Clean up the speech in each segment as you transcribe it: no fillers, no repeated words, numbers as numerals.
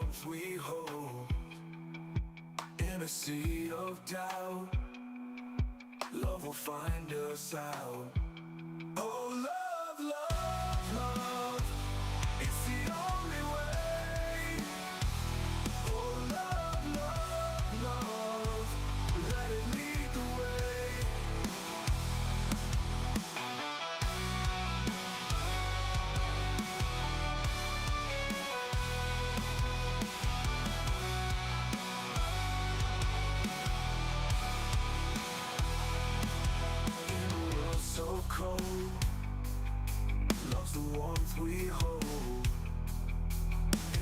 warmth we hold in a sea of doubt. Love will find us out. Oh, love, love, love, it's the only way. Oh, love, love, love, let it lead the way. In a world so cold, love's the warmth we hold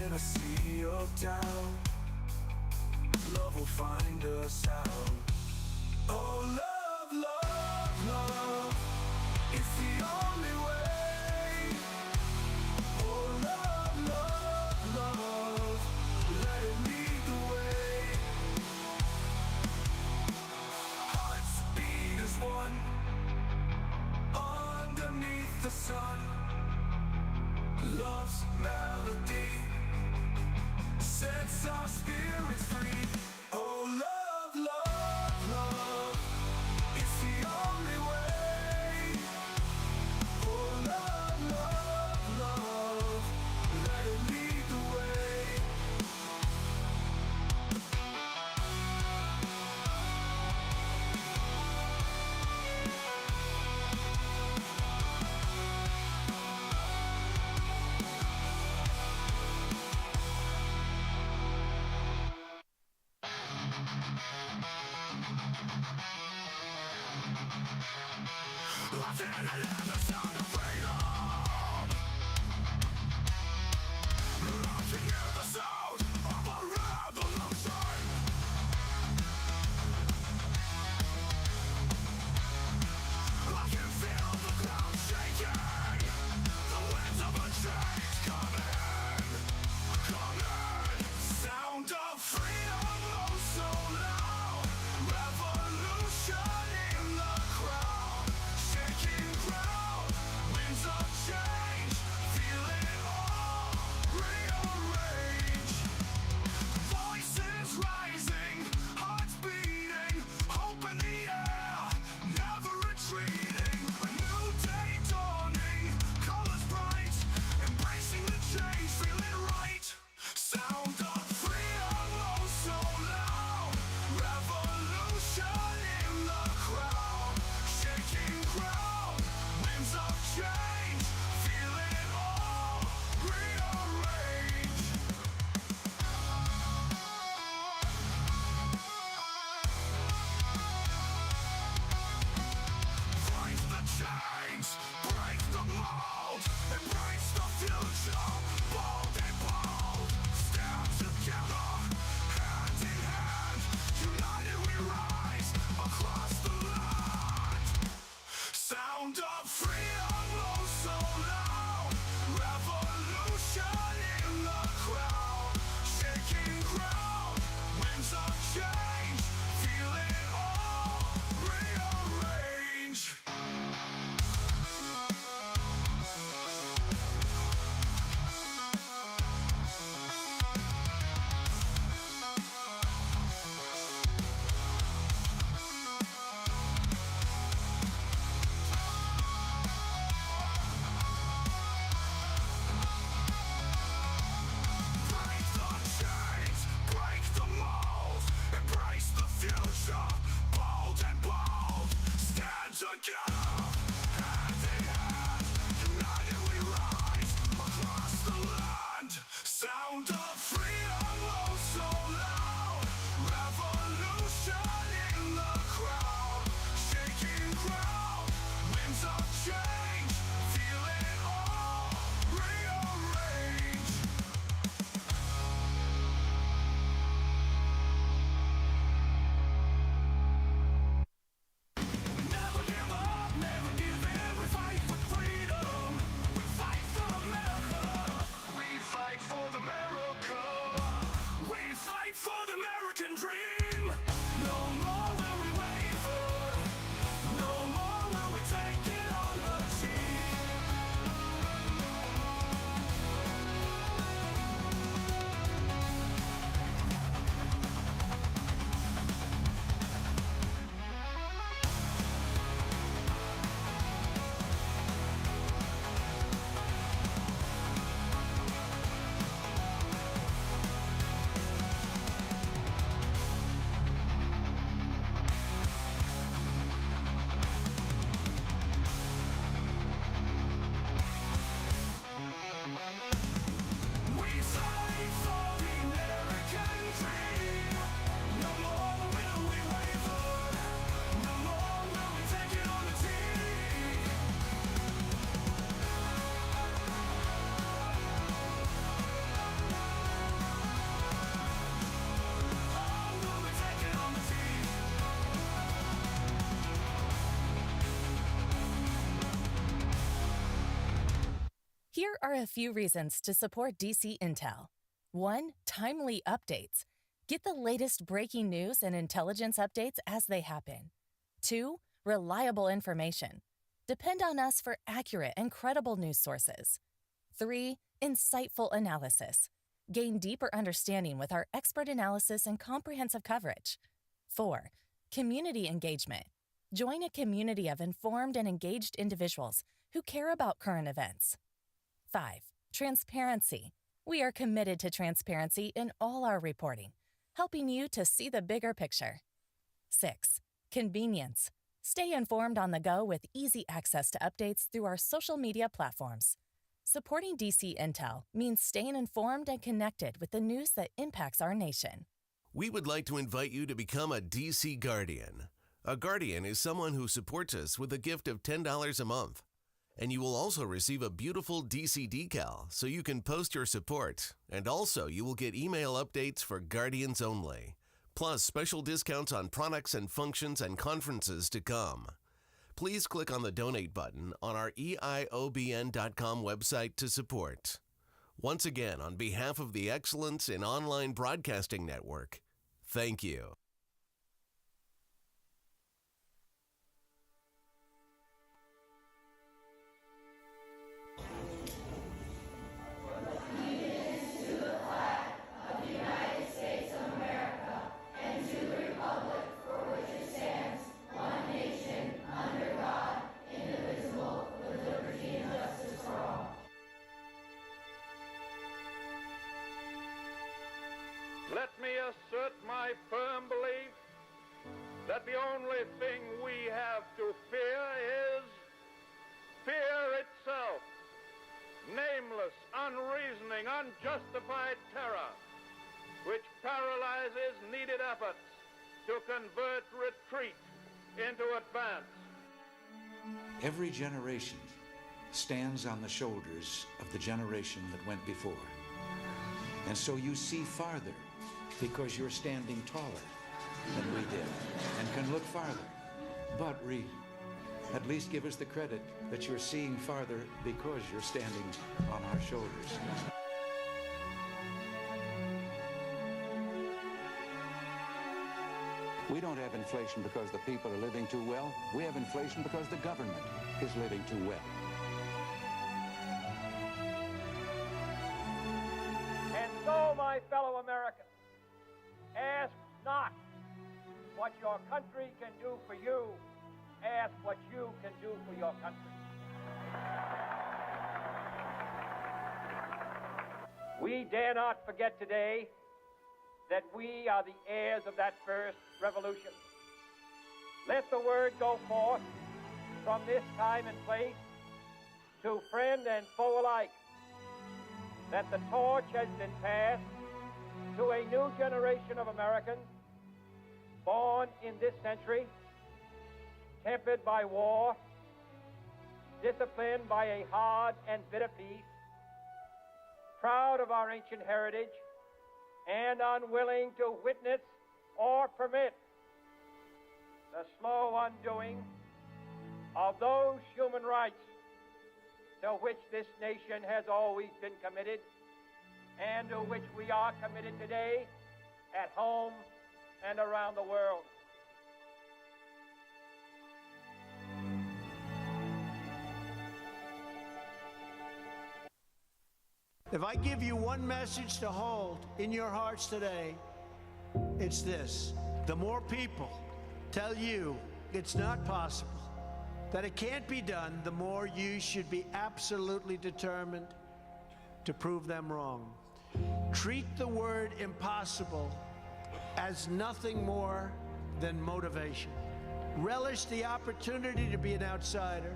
in a sea of doubt. Love will find us out. Oh, love, love, love, it's the only way. Oh, love, love, love, let it lead the way. Hearts beat as one underneath the sun. Love's melody sets our spirits free. Oh, love, love, love, it's the only way. Oh, love, love, love, let it lead the way. I didn't hear the sound of freedom. I can hear the sound of a revolution. I can feel the ground shaking. The winds of a change coming, coming. Sound of freedom, oh so loud. Revolution in the crowd. Shaking ground, winds of change. Feel it all rearrange. Voices rising, hearts beating, hope in the air, never retreating. A new day dawning, colors bright, embracing the change, feeling right. Sound of freedom, oh so loud. Revolution in the crowd. Shaking ground, winds of change. Feel it all rearrange. Break the chains, break the mold, embrace the future, bold and bold. Stand together, hand in hand, united we rise across the land. Sound of freedom, oh so loud. Revolution in the crowd. Shaking ground, winds of change. Feel it all rearrange. Break the chains, break the mold, embrace the future, bold and bold. Stand together, hand in hand, united we rise across the land. Sound of freedom, oh so loud. Revolution in the crowd. Shaking ground, winds of change. Feel it all rearrange. Never give up, Here are a few reasons to support DC Intel. 1. Timely updates. Get the latest breaking news and intelligence updates as they happen. 2. Reliable information. Depend on us for accurate and credible news sources. 3. Insightful analysis. Gain deeper understanding with our expert analysis and comprehensive coverage. 4. Community engagement. Join a community of informed and engaged individuals who care about current events. 5. Transparency. We are committed to transparency in all our reporting, helping you to see the bigger picture. 6. Convenience. Stay informed on the go with easy access to updates through our social media platforms. Supporting DC Intel means staying informed and connected with the news that impacts our nation. We would like to invite you to become a DC Guardian. A Guardian is someone who supports us with a gift of $10 a month. And you will also receive a beautiful DC decal so you can post your support. And also you will get email updates for Guardians only. Plus special discounts on products and functions and conferences to come. Please click on the donate button on our eiobn.com website to support. Once again, on behalf of the Excellence in Online Broadcasting Network, thank you. Let me assert my firm belief that the only thing we have to fear is fear itself. Nameless, unreasoning, unjustified terror, which paralyzes needed efforts to convert retreat into advance. Every generation stands on the shoulders of the generation that went before. And so you see farther because you're standing taller than we did and can look farther. But Reed, at least give us the credit that you're seeing farther because you're standing on our shoulders. We don't have inflation because the people are living too well. We have inflation because the government is living too well. And so, my fellow Americans, ask not what your country can do for you. Ask what you can do for your country. We dare not forget today that we are the heirs of that first revolution. Let the word go forth from this time and place to friend and foe alike that the torch has been passed to a new generation of Americans born in this century, tempered by war, disciplined by a hard and bitter peace, proud of our ancient heritage, and unwilling to witness or permit the slow undoing of those human rights to which this nation has always been committed and to which we are committed today at home and around the world. If I give you one message to hold in your hearts today, it's this. The more people tell you it's not possible, that it can't be done, the more you should be absolutely determined to prove them wrong. Treat the word impossible as nothing more than motivation. Relish the opportunity to be an outsider.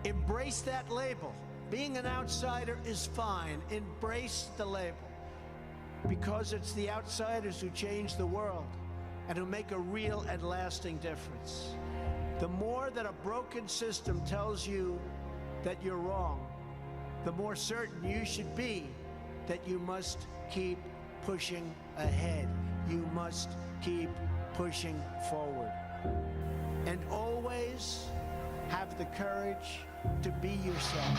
Embrace that label. Being an outsider is fine. Embrace the label. Because it's the outsiders who change the world and who make a real and lasting difference. The more that a broken system tells you that you're wrong, the more certain you should be that you must keep pushing ahead. You must keep pushing forward. And always have the courage to be yourself.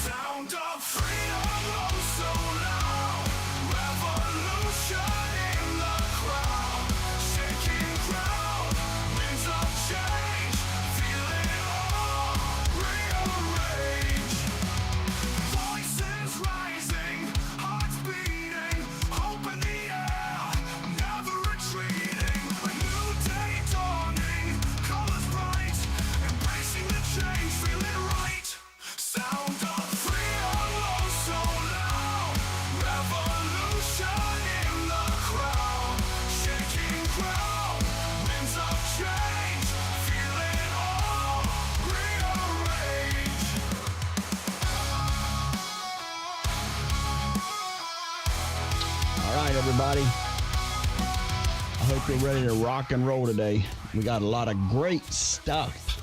Sound of freedom, oh so loud. Revolution in the crowd. Shaking ground, winds of change. Feel it all rearrange. Voices rising, hearts beating. Hope in the air, never retreating. A new day dawning, colors bright. Embracing the change, feeling right. Sound of freedom, oh so loud. Revolution in the crowd. Shaking ground, winds of change. Feel it all rearrange. All right, everybody. I hope you're ready to rock and roll today. We got a lot of great stuff.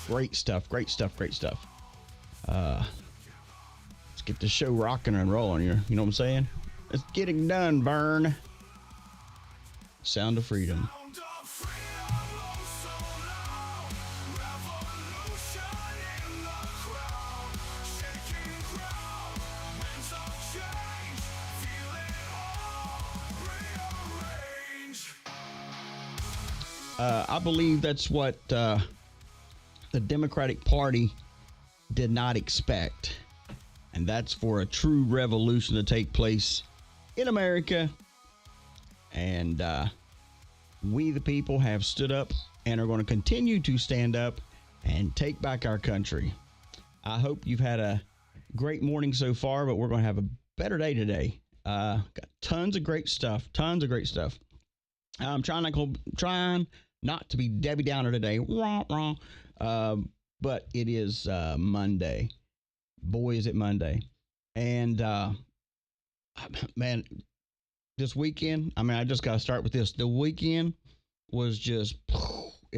Great stuff, great stuff, great stuff. Let's get the show rocking and rolling here. You know what I'm saying? Let's get it done, Burn. Sound of freedom. Sound of freedom, oh so loud. Revolution in the crowd. Shaking ground, winds of change. Feel it all rearrange. I believe that's what the Democratic Party did not expect. And that's for a true revolution to take place in America. And we, the people, have stood up and are going to continue to stand up and take back our country. I hope you've had a great morning so far, but we're going to have a better day today. Got tons of great stuff. Tons of great stuff. I'm trying not to be Debbie Downer today. But it is Monday. Boy, is it Monday. And man, this weekend, I mean, I just got to start with this. The weekend was it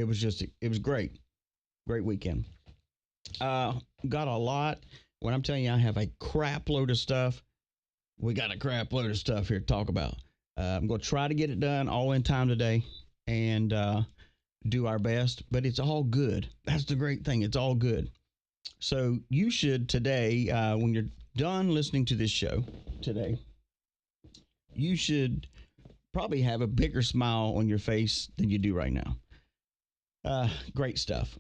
was great. Great weekend. Got a lot. When I'm telling you, I have a crap load of stuff. We got a crap load of stuff here to talk about. I'm going to try to get it done all in time today and do our best, but it's all good. That's the great thing. It's all good. So you should today, when you're done listening to this show today, you should probably have a bigger smile on your face than you do right now. Great stuff.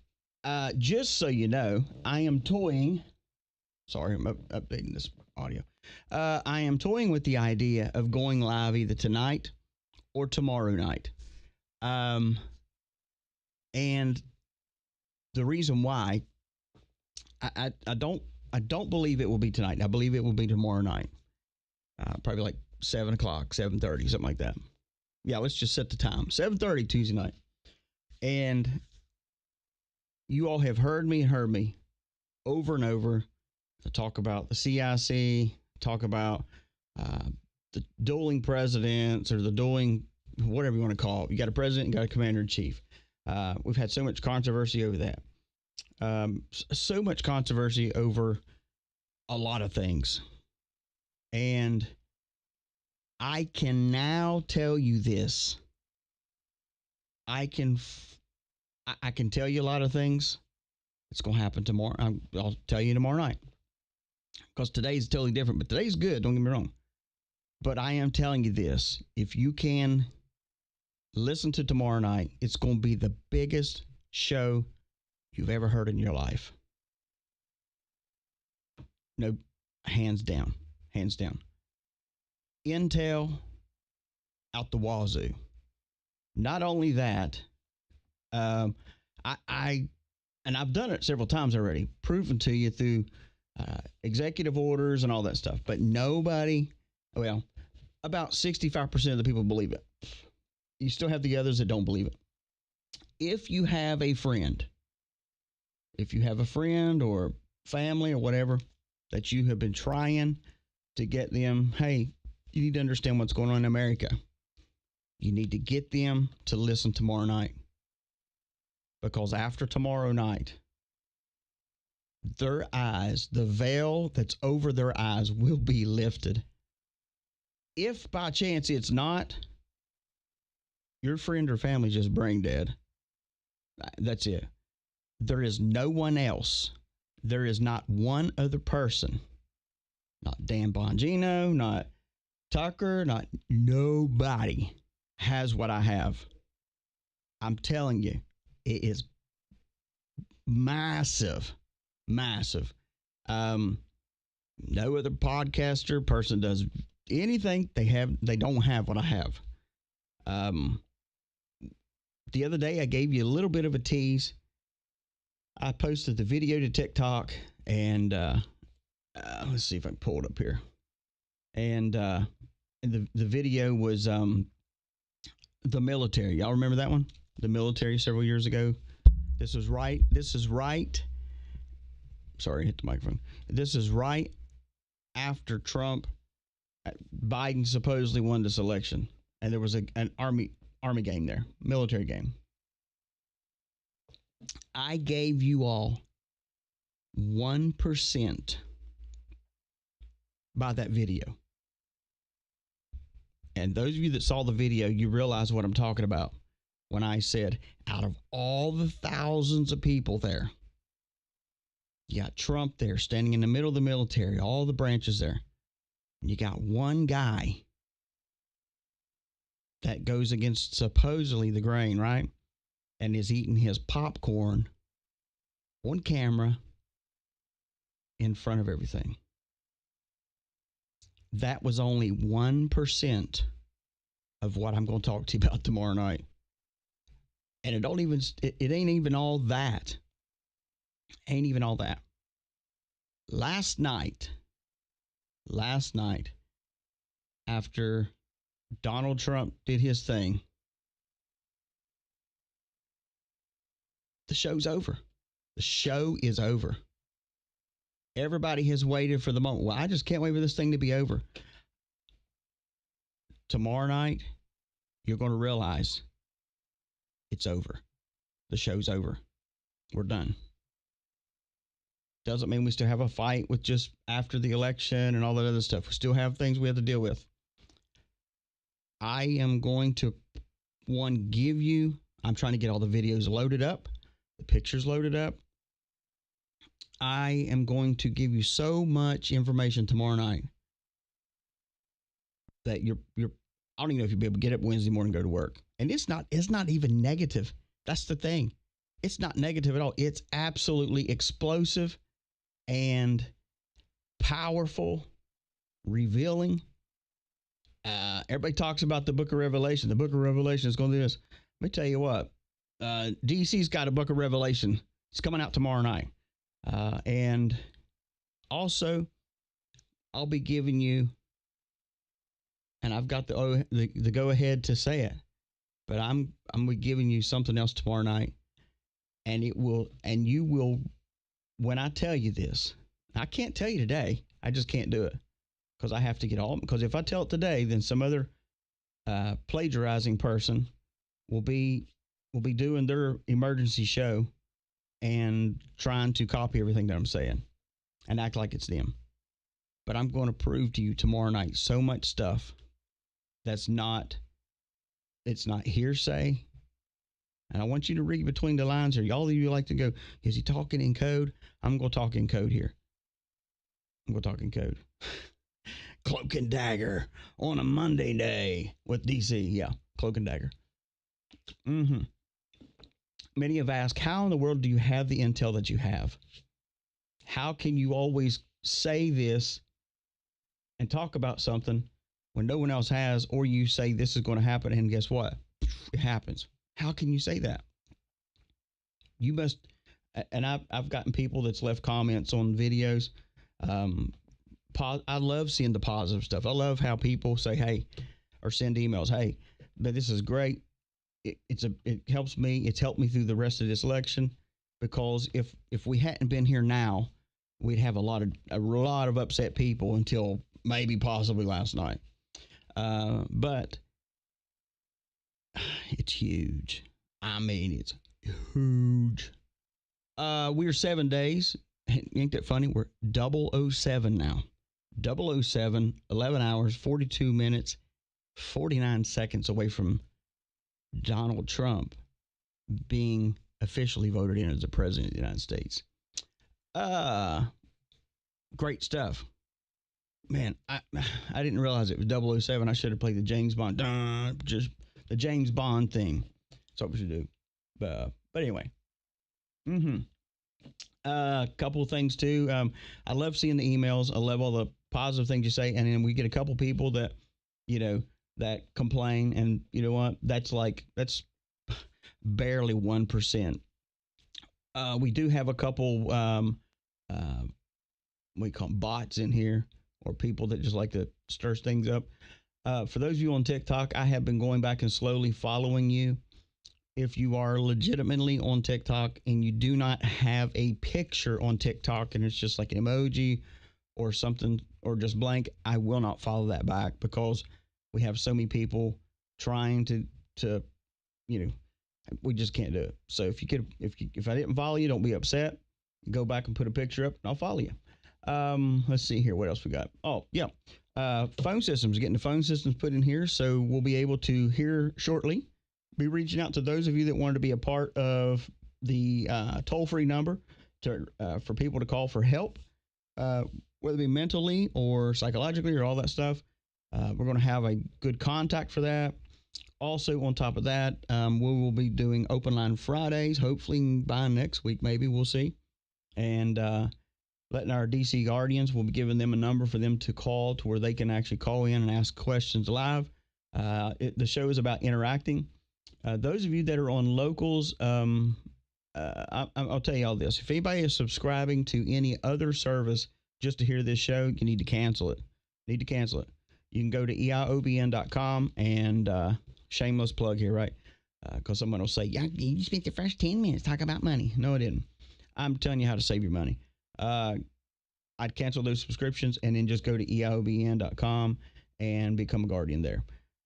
Just so you know, I am toying. Sorry, I'm updating this audio. I am toying with the idea of going live either tonight or tomorrow night. And the reason why I don't believe it will be tonight. I believe it will be tomorrow night. Probably like 7 o'clock, 7:30, something like that. Yeah, let's just set the time. 7:30 Tuesday night. And you all have heard me over and over to talk about the CIC, talk about the dueling presidents or the dueling, whatever you want to call it. You got a president and got a commander in chief. We've had so much controversy over that. So much controversy over a lot of things. And I can now tell you this. I can tell you a lot of things. It's going to happen tomorrow. I'll tell you tomorrow night. Because today's totally different. But today's good. Don't get me wrong. But I am telling you this. If you can listen to tomorrow night, it's going to be the biggest show you've ever heard in your life. No, hands down. Hands down. Intel out the wazoo. Not only that, I've done it several times already, proven to you through executive orders and all that stuff. But nobody, well, about 65% of the people believe it. You still have the others that don't believe it. If you have a friend or family or whatever that you have been trying to get them, hey, you need to understand what's going on in America. You need to get them to listen tomorrow night. Because after tomorrow night, their eyes, the veil that's over their eyes will be lifted. If by chance it's not, your friend or family just brain dead. That's it. There is no one else. There is not one other person. Not Dan Bongino, not Tucker, not nobody has what I have. I'm telling you, it is massive, massive. No other podcaster, person does anything they don't have what I have. The other day I gave you a little bit of a tease. I posted the video to TikTok, and let's see if I can pull it up here. And the video was the military. Y'all remember that one? The military several years ago. This is right. Sorry, hit the microphone. This is right after Biden supposedly won this election, and there was an army game there, military game. I gave you all 1% by that video. And those of you that saw the video, you realize what I'm talking about when I said, out of all the thousands of people there, you got Trump there standing in the middle of the military, all the branches there. And you got one guy that goes against supposedly the grain, right? And is eating his popcorn on camera in front of everything. That was only 1% of what I'm going to talk to you about tomorrow night. And it ain't even all that. Ain't even all that. Last night, after Donald Trump did his thing, the show's over. The show is over. Everybody has waited for the moment. Well, I just can't wait for this thing to be over. Tomorrow night, you're going to realize it's over. The show's over. We're done. Doesn't mean we still have a fight with just after the election and all that other stuff. We still have things we have to deal with. I am going to, give you, I'm trying to get all the videos loaded up, the pictures loaded up. I am going to give you so much information tomorrow night that you're I don't even know if you'll be able to get up Wednesday morning and go to work. And it's not even negative. That's the thing. It's not negative at all. It's absolutely explosive and powerful, revealing. Everybody talks about the book of Revelation. The book of Revelation is going to do this. Let me tell you what. DC's got a book of Revelation. It's coming out tomorrow night. And also, I'll be giving you, and I've got the go ahead to say it, but I'm giving you something else tomorrow night, and you will, when I tell you this, I can't tell you today. I just can't do it because I have to get all, because if I tell it today, then some other plagiarizing person will be doing their emergency show and trying to copy everything that I'm saying and act like it's them. But I'm going to prove to you tomorrow night so much stuff it's not hearsay. And I want you to read between the lines here. All of you like to go, is he talking in code? I'm going to talk in code here. I'm going to talk in code. Cloak and dagger on a Monday day with DC. Yeah, cloak and dagger. Many have asked, how in the world do you have the intel that you have? How can you always say this and talk about something when no one else has, or you say this is going to happen and guess what? It happens. How can you say that? You must, and I've gotten people that's left comments on videos. I love seeing the positive stuff. I love how people say, hey, or send emails. Hey, but this is great. It helps me. It's helped me through the rest of this election, because if we hadn't been here now, we'd have a lot of upset people until maybe possibly last night. But it's huge. I mean, it's huge. We're 7 days. Ain't that funny? We're 007 now. 007, 11 hours, 42 minutes, 49 seconds away from Donald Trump being officially voted in as the president of the United States. Great stuff. Man, I didn't realize it was 007. I should have played the James Bond, just the James Bond theme. That's what we should do. But anyway. A couple of things too. I love seeing the emails. I love all the positive things you say. And then we get a couple people that, that complain. And you know what? That's barely 1%. We do have a couple, we call them bots in here, or people that just like to stir things up. For those of you on TikTok, I have been going back and slowly following you. If you are legitimately on TikTok and you do not have a picture on TikTok and it's just like an emoji or something or just blank, I will not follow that back, because we have so many people trying to we just can't do it. So if I didn't follow you, don't be upset. Go back and put a picture up and I'll follow you. Let's see here. What else we got? Oh, yeah. Phone systems, getting the phone systems put in here. So we'll be able to hear shortly. Be reaching out to those of you that wanted to be a part of the toll-free number for people to call for help, whether it be mentally or psychologically or all that stuff. We're going to have a good contact for that. Also, on top of that, we will be doing Open Line Fridays, hopefully by next week, maybe. We'll see. And letting our DC Guardians, we'll be giving them a number for them to call to where they can actually call in and ask questions live. The show is about interacting. Those of you that are on locals, I'll tell you all this. If anybody is subscribing to any other service just to hear this show, you need to cancel it. You can go to eiobn.com and shameless plug here, right? Because someone will say, yeah, you spent the first 10 minutes talking about money. No, I didn't. I'm telling you how to save your money. I'd cancel those subscriptions and then just go to eiobn.com and become a guardian there,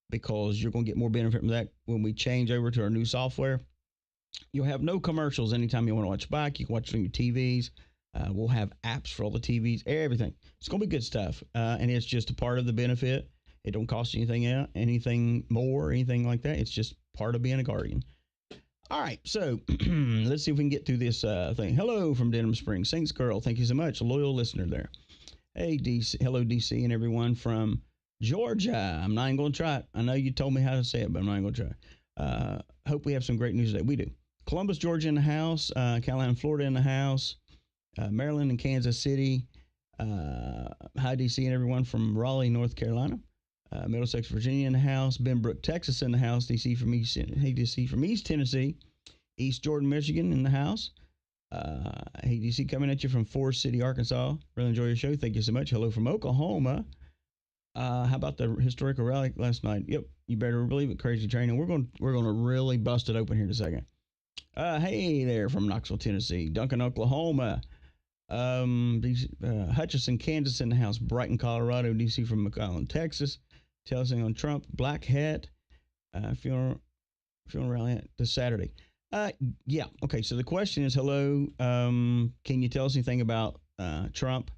because you're going to get more benefit from that when we change over to our new software. You'll have no commercials anytime you want to watch back. You can watch it on your TVs. We'll have apps for all the TVs, everything. It's going to be good stuff. And it's just a part of the benefit. It don't cost you anything more, anything like that. It's just part of being a guardian. All right, so let's see if we can get through this thing. Hello from Denham Springs. Saints Girl, thank you so much. A loyal listener there. Hey, DC. Hello, DC, and everyone from Georgia. I'm not even going to try it. I know you told me how to say it, but I'm not even going to try. Hope we have some great news today. We do. Columbus, Georgia in the house. Carolina, Florida in the house. Maryland and Kansas City. Hi, DC, and everyone from Raleigh, North Carolina. Middlesex, Virginia in the house. Benbrook, Texas in the house. DC from East. Hey, DC from East Tennessee. East Jordan, Michigan in the house. Hey, DC, coming at you from Forest City, Arkansas. Really enjoy your show. Thank you so much. Hello from Oklahoma. How about the historical rally last night? Yep, you better believe it. Crazy training. We're going to really bust it open here in a second. Hey there from Knoxville, Tennessee. Duncan, Oklahoma. Hutchinson, Kansas in the house. Brighton, Colorado. DC from McAllen, Texas. Telling on Trump. Black Hat. Funeral rally this Saturday. Yeah. Okay. So the question is, hello. Can you tell us anything about Trump,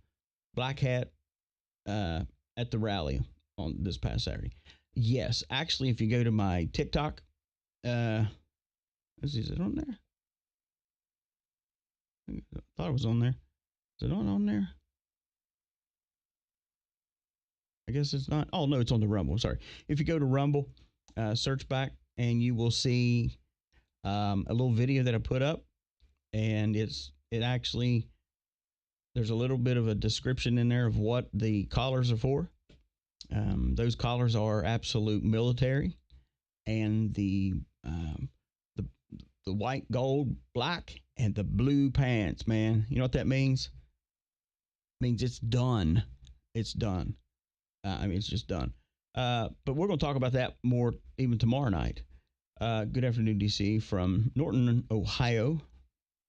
Black Hat, at the rally on this past Saturday? Yes. Actually, if you go to my TikTok, is it on there? I thought it was on there. Is it on there? I guess it's not. Oh, no, it's on the Rumble. Sorry. If you go to Rumble, search back, and you will see a little video that I put up. And it actually, there's a little bit of a description in there of what the collars are for. Those collars are absolute military. And the white, gold, black, and the blue pants, man. You know what that means? It means it's done. It's done. It's just done. But we're going to talk about that more even tomorrow night. Good afternoon, DC, from Norton, Ohio.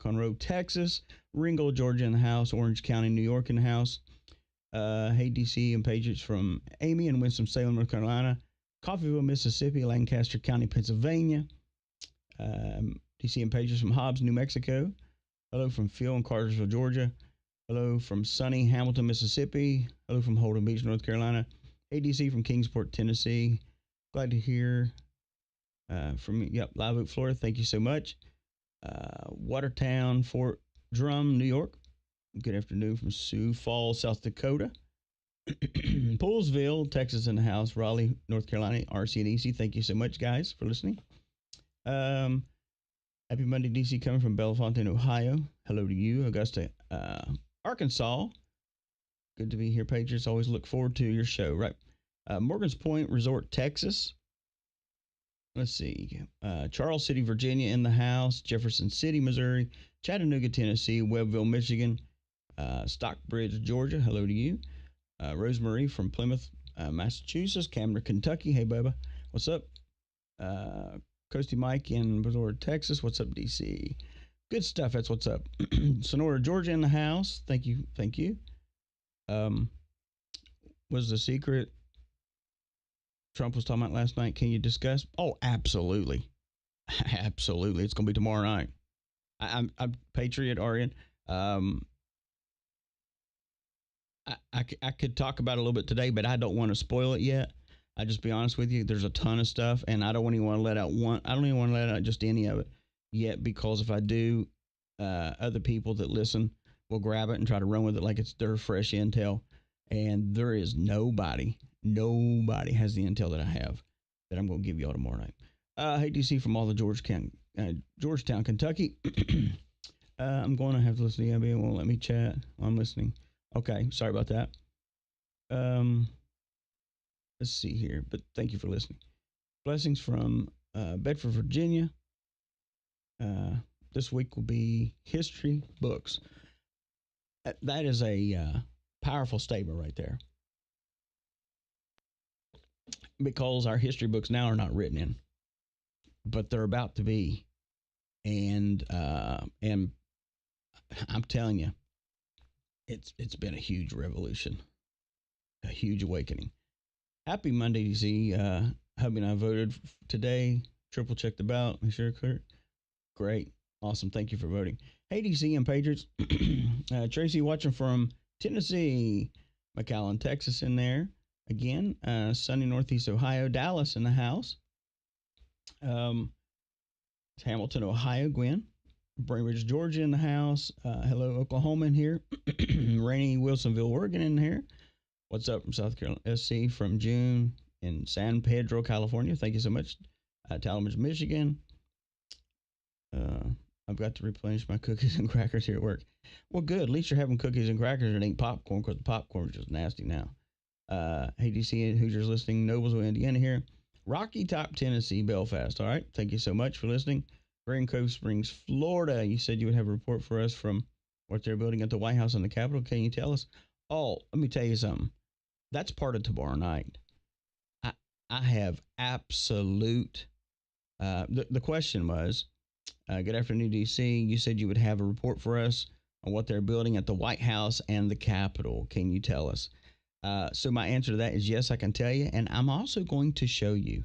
Conroe, Texas. Ringgold, Georgia in the house. Orange County, New York in the house. Hey, DC and Patriots from Amy in Winston-Salem, North Carolina. Coffeeville, Mississippi. Lancaster County, Pennsylvania. DC and Patriots from Hobbs, New Mexico. Hello from Phil in Cartersville, Georgia. Hello from sunny Hamilton, Mississippi. Hello from Holden Beach, North Carolina. Hey, DC from Kingsport, Tennessee. Glad to hear from you. Yep, Live Oak, Florida. Thank you so much. Watertown, Fort Drum, New York. Good afternoon from Sioux Falls, South Dakota. Poolsville, Texas in the house. Raleigh, North Carolina. RC and EC. Thank you so much, guys, for listening. Happy Monday, DC, coming from Bellefontaine, Ohio. Hello to you. Augusta, Arkansas. Good to be here, Patriots. Always look forward to your show, right? Morgan's Point Resort, Texas. Let's see. Charles City, Virginia in the house. Jefferson City, Missouri. Chattanooga, Tennessee. Webbville, Michigan. Stockbridge, Georgia. Hello to you. Rosemarie from Plymouth, Massachusetts. Camden, Kentucky. Hey, Bubba. What's up? Coasty Mike in Resort, Texas. What's up, DC? Good stuff. That's what's up. Sonora, Georgia in the house. Thank you. Thank you. Was the secret Trump was talking about last night? Can you discuss? Oh, absolutely. Absolutely. It's going to be tomorrow night. I'm Patriot, Arian. I could talk about it a little bit today, but I don't want to spoil it yet. I just be honest with you. There's a ton of stuff, and I don't even want to let out one. I don't even want to let out just any of it yet, because if I do, other people that listen will grab it and try to run with it like it's their fresh intel. And there is nobody has the intel that I have that I'm going to give y'all tomorrow night. Hey, DC from all the Georgetown, Kentucky. I'm going to have to listen to you. It won't let me chat. I'm listening. Okay, sorry about that. Let's see here, but thank you for listening. Blessings from Bedford, Virginia. This week will be history books. That is a powerful statement right there, because our history books now are not written in, but they're about to be, and I'm telling you, it's been a huge revolution, a huge awakening. Happy Monday, DC. Hubby and I voted today. Triple checked the ballot. Make sure clear. Great. Awesome. Thank you for voting. Hey, DC and Patriots. Tracy watching from Tennessee. McAllen, Texas in there. Again, sunny Northeast Ohio. Dallas in the house. Hamilton, Ohio. Gwen. Brainridge, Georgia in the house. Hello, Oklahoma in here. Rainy Wilsonville, Oregon in here. What's up from South Carolina? SC from June in San Pedro, California. Thank you so much. Talmadge, Michigan. I've got to replenish my cookies and crackers here at work. Well, good. At least you're having cookies and crackers and ain't popcorn, because the popcorn is just nasty now. Hey, DC and Hoosiers listening. Noblesville, Indiana here. Rocky Top, Tennessee, Belfast. All right. Thank you so much for listening. Grand Cove Springs, Florida. You said you would have a report for us from what they're building at the White House and the Capitol. Can you tell us? Oh, let me tell you something. That's part of tomorrow night. I have absolute. The question was, good afternoon, DC. You said you would have a report for us on what they're building at the White House and the Capitol. Can you tell us? So my answer to that is yes, I can tell you. And I'm also going to show you.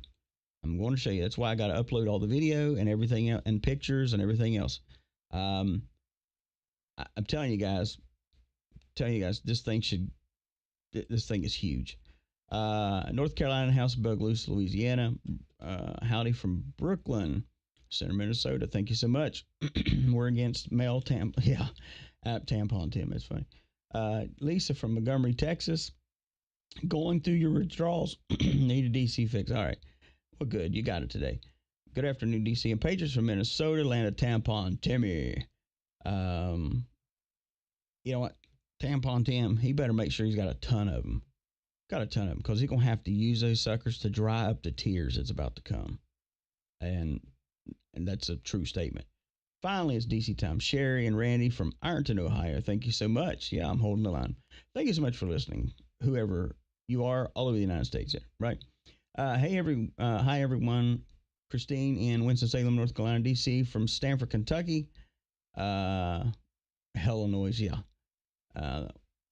I'm going to show you. That's why I got to upload all the video and everything else, and pictures and everything else. I'm telling you guys, this thing is huge. North Carolina, House of Bugloose, Louisiana. Howdy from Brooklyn, Center, Minnesota. Thank you so much. We're against male tampon. Yeah, tampon Tim. It's funny. Lisa from Montgomery, Texas. Going through your withdrawals. Need a DC fix. All right. Well, good. You got it today. Good afternoon, DC and Patriots from Minnesota. Land of tampon Timmy. You know what? Tampon Tim, he better make sure he's got a ton of them. Because he's going to have to use those suckers to dry up the tears that's about to come. And that's a true statement. Finally, it's DC time. Sherry and Randy from Ironton, Ohio. Thank you so much. Yeah, I'm holding the line. Thank you so much for listening, whoever you are, all over the United States, right? Hi, everyone. Christine in Winston-Salem, North Carolina, DC from Stanford, Kentucky. Hella noise, yeah.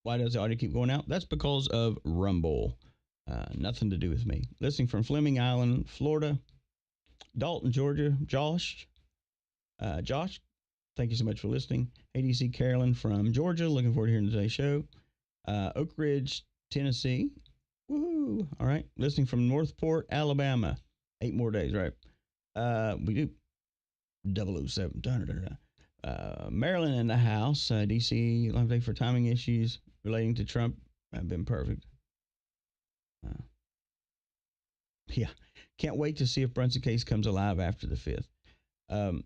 Why does the audio keep going out? That's because of Rumble. Nothing to do with me. Listening from Fleming Island, Florida. Dalton, Georgia. Josh, thank you so much for listening. ADC Carolyn from Georgia. Looking forward to hearing today's show. Oak Ridge, Tennessee. Woohoo. All right. Listening from Northport, Alabama. 8 more days, right? We do 007. Maryland in the house. DC, long day for timing issues relating to Trump. Have been perfect. Yeah. Can't wait to see if Brunson case comes alive after the 5th.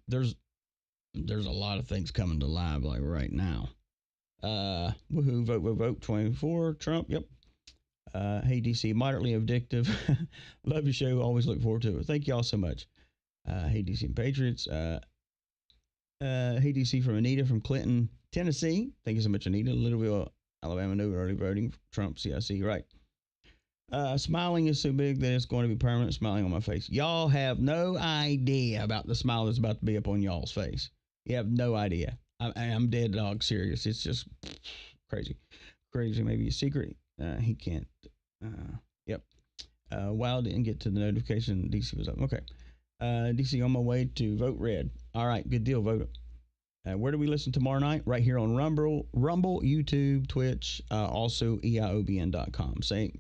There's a lot of things coming to live like right now. Woohoo, vote 24, Trump, yep. Hey, DC, moderately addictive. Love your show, always look forward to it. Thank you all so much. Hey, DC and Patriots. Hey, DC from Anita from Clinton, Tennessee. Thank you so much, Anita. Littleville, Alabama, no early voting. Trump, CIC, right. Smiling is so big that it's going to be permanent. Smiling on my face. Y'all have no idea about the smile that's about to be up on y'all's face. You have no idea. I'm dead dog serious. It's just crazy. Maybe a secret. He can't. Yep. Wild didn't get to the notification. DC was up. Okay. DC on my way to vote red. All right. Good deal. Vote. Where do we listen tomorrow night? Right here on Rumble, YouTube, Twitch, also EIOBN.com. Same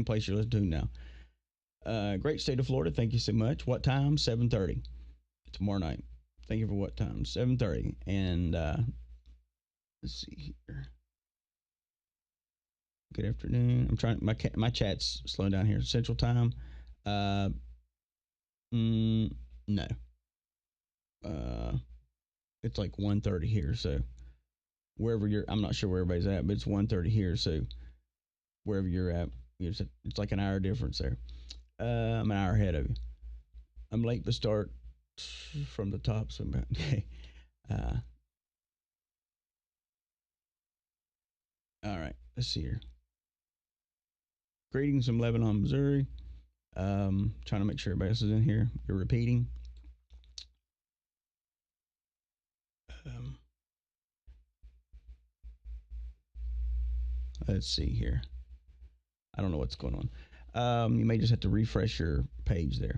place you're listening to now. Great state of Florida. Thank you so much. What time? 7:30 tomorrow night. Thank you for what time? 7:30. And let's see here. Good afternoon. I'm trying. My chat's slowing down here. Central time. No. It's like 1:30 here. So wherever I'm not sure where everybody's at, but it's 1:30 here. So wherever you're at, it's like an hour difference there. I'm an hour ahead of you. I'm late to start from the top. So all right. Let's see here. Greetings from Lebanon, Missouri. Trying to make sure everybody else is in here. You're repeating. Let's see here. I don't know what's going on. You may just have to refresh your page there.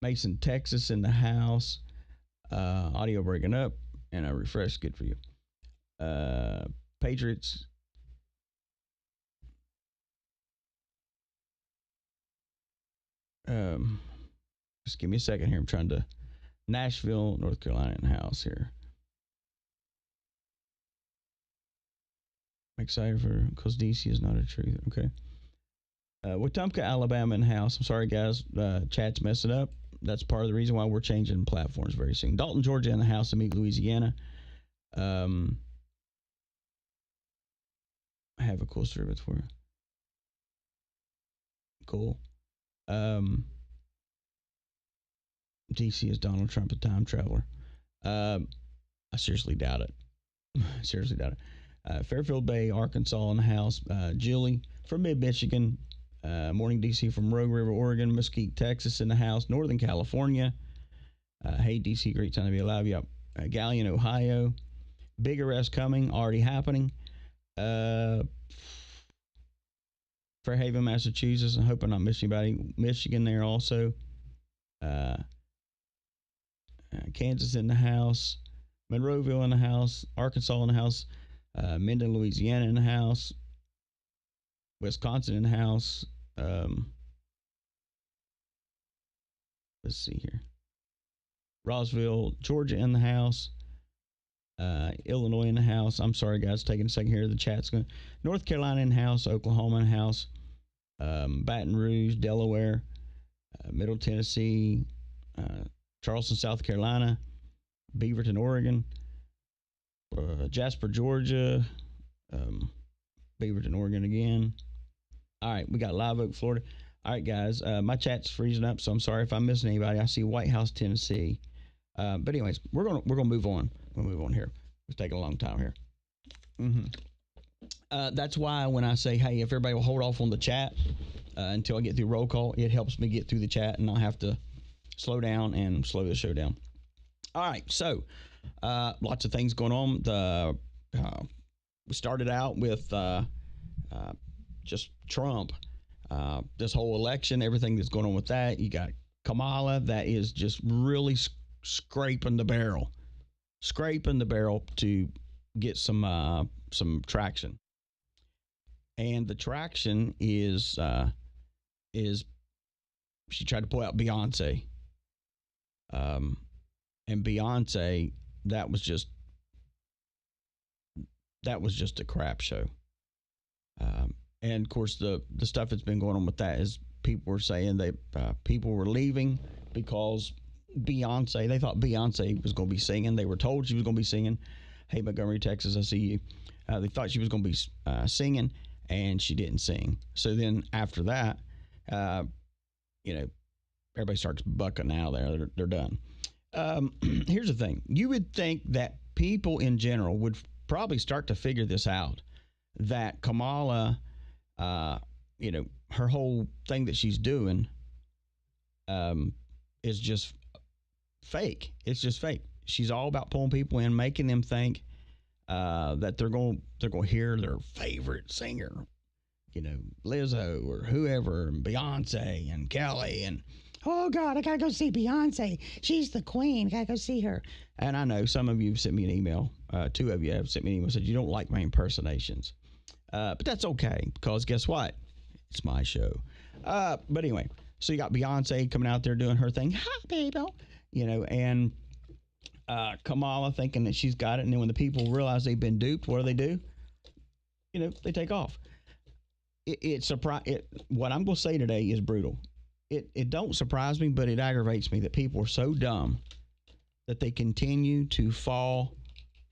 Mason, Texas in the house. Audio breaking up, and I refresh. Good for you. Patriots. Just give me a second here. I'm trying to Nashville, North Carolina in the house here. I'm excited for because DC is not a truth. Okay. Wetumpka, Alabama in the house. I'm sorry, guys. Chat's messing up. That's part of the reason why we're changing platforms very soon. Dalton, Georgia in the house. Meet Louisiana. I have a cool service for you. Cool. DC is Donald Trump a time traveler? I seriously doubt it. Seriously doubt it. Fairfield Bay, Arkansas in the house. Jilly from Mid-Michigan. Morning DC from Rogue River, Oregon. Mesquite, Texas in the house. Northern California. Hey, DC, great time to be alive. Yep. Galleon, Ohio. Big arrest coming, already happening. Fairhaven, Massachusetts. I hope I'm not missing anybody. Michigan there also. Kansas in the house. Monroeville in the house. Arkansas in the house. Minden, Louisiana in the house. Wisconsin in the house. Let's see here. Roswell, Georgia in the house. Illinois in the house. I'm sorry, guys, taking a second here. The chat's going. North Carolina in the house. Oklahoma in the house. Baton Rouge, Delaware. Middle Tennessee. Charleston, South Carolina. Beaverton, Oregon. Jasper, Georgia. Beaverton, Oregon again. All right, we got Live Oak, Florida. All right, guys, my chat's freezing up, so I'm sorry if I'm missing anybody. I see White House, Tennessee. But anyways, we're gonna move on. We'll move on here. It's taking a long time here. That's why when I say, hey, if everybody will hold off on the chat until I get through roll call, it helps me get through the chat and not have to slow down and slow the show down. All right, so Lots of things going on. We started out with just Trump. This whole election, everything that's going on with that. You got Kamala that is just really scraping the barrel to get some traction. And the traction is she tried to pull out Beyonce. And Beyonce, that was just a crap show. And of course, the stuff that's been going on with that is people were saying that people were leaving because Beyonce, they thought Beyonce was going to be singing. They were told she was going to be singing. Hey, Montgomery, Texas, I see you. They thought she was going to be singing, and she didn't sing. So then after that, everybody starts bucking out there. They're done. Here's the thing. You would think that people in general would probably start to figure this out, that Kamala, her whole thing that she's doing is just fake. It's just fake. She's all about pulling people in, making them think that they're going to hear their favorite singer, Lizzo or whoever, and Beyonce and Kelly, and oh God, I gotta go see Beyonce. She's the queen. I gotta go see her. And I know some of you have sent me an email. 2 of you have sent me an email and said you don't like my impersonations, but that's okay, because guess what? It's my show. But anyway, so you got Beyonce coming out there doing her thing. Hi, baby. And Kamala thinking that she's got it. And then when the people realize they've been duped, what do? They take off. What I'm going to say today is brutal. It don't surprise me, but it aggravates me that people are so dumb that they continue to fall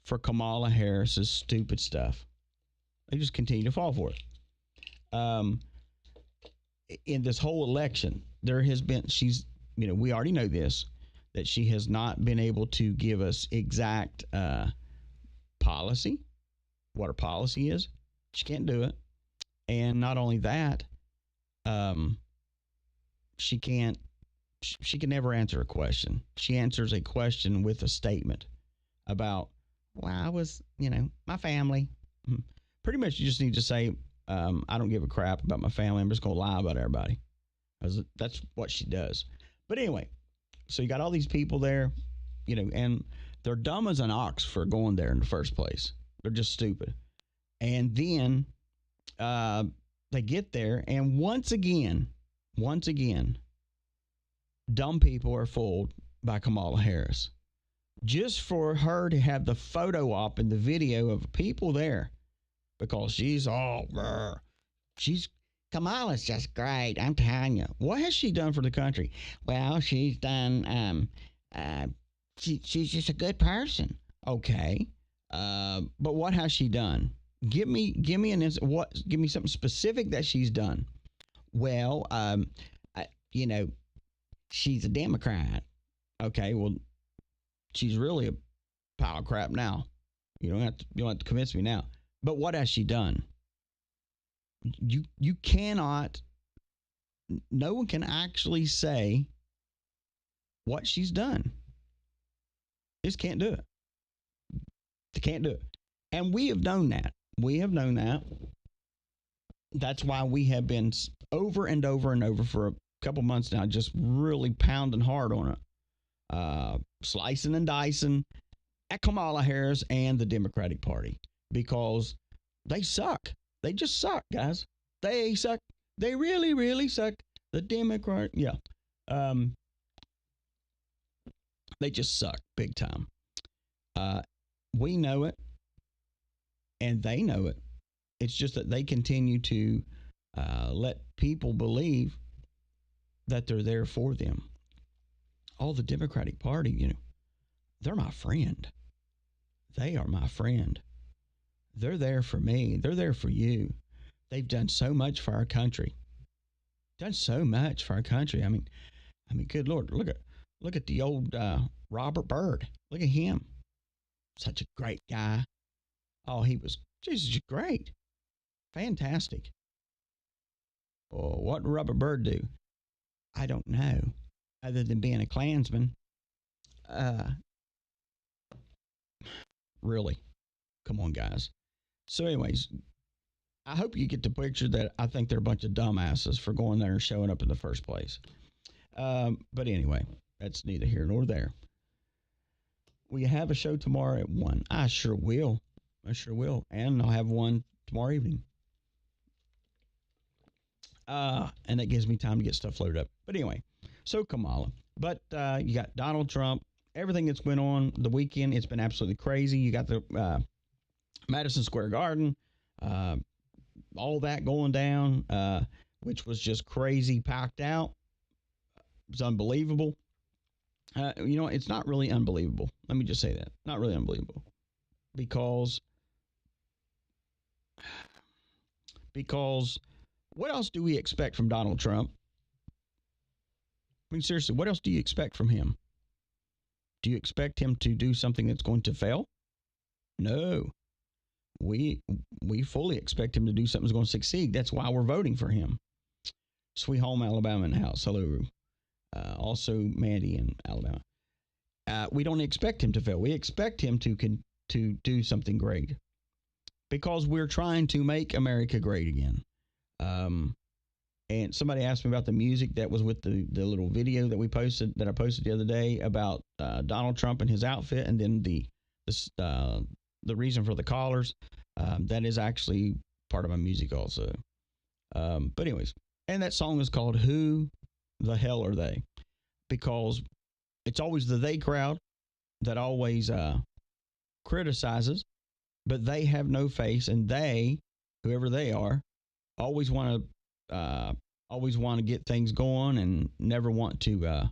for Kamala Harris's stupid stuff. They just continue to fall for it. In this whole election, there has been, we already know this, that she has not been able to give us exact policy, what her policy is. She can't do it. And not only that, she can never answer a question. She answers a question with a statement about, well, I was, my family. Pretty much you just need to say, I don't give a crap about my family. I'm just going to lie about everybody. That's what she does. But anyway, so you got all these people there, and they're dumb as an ox for going there in the first place. They're just stupid. And then they get there, and once again, dumb people are fooled by Kamala Harris. Just for her to have the photo op and the video of people there, because she's all, Kamala's just great, I'm telling you. What has she done for the country? Well, she's done, she's just a good person. Okay. But what has she done? Give me give me something specific that she's done. Well, she's a Democrat. Okay, well, she's really a pile of crap now. You don't have to convince me now. But what has she done? You cannot. No one can actually say what she's done. Just can't do it. They can't do it. And we have known that. That's why we have been over and over and over for a couple months now, just really pounding hard on it. Slicing and dicing at Kamala Harris and the Democratic Party, because they suck. They just suck, guys. They suck. They really, really suck. The Democrat, yeah. They just suck big time. We know it, and they know it. It's just that they continue to let people believe that they're there for them. Oh, the Democratic Party, they're my friend. They are my friend. They're there for me. They're there for you. They've done so much for our country. Done so much for our country. I mean, good Lord, look at the old Robert Byrd. Look at him. Such a great guy. Oh, he was just great. Fantastic. Well, what did Robert Byrd do? I don't know. Other than being a Klansman. Really. Come on, guys. So anyways, I hope you get the picture that I think they're a bunch of dumbasses for going there and showing up in the first place. But anyway, that's neither here nor there. We have a show tomorrow at 1. I sure will. And I'll have one tomorrow evening. And that gives me time to get stuff loaded up. But anyway, so Kamala. But you got Donald Trump. Everything that's went on the weekend, it's been absolutely crazy. You got the Madison Square Garden, all that going down, which was just crazy, packed out. It was unbelievable. It's not really unbelievable. Let me just say that. Not really unbelievable. Because what else do we expect from Donald Trump? I mean, seriously, what else do you expect from him? Do you expect him to do something that's going to fail? No. We fully expect him to do something that's going to succeed. That's why we're voting for him. Sweet home Alabama in the house. Hello. Also Mandy in Alabama. We don't expect him to fail. We expect him to do something great because we're trying to make America great again. And somebody asked me about the music that was with the little video that I posted the other day about Donald Trump and his outfit, and then the reason for the collars. That is actually part of my music also. But anyways, and that song is called "Who the Hell Are They?" Because it's always the they crowd that always criticizes, but they have no face, and they, whoever they are, always want to get things going and never want to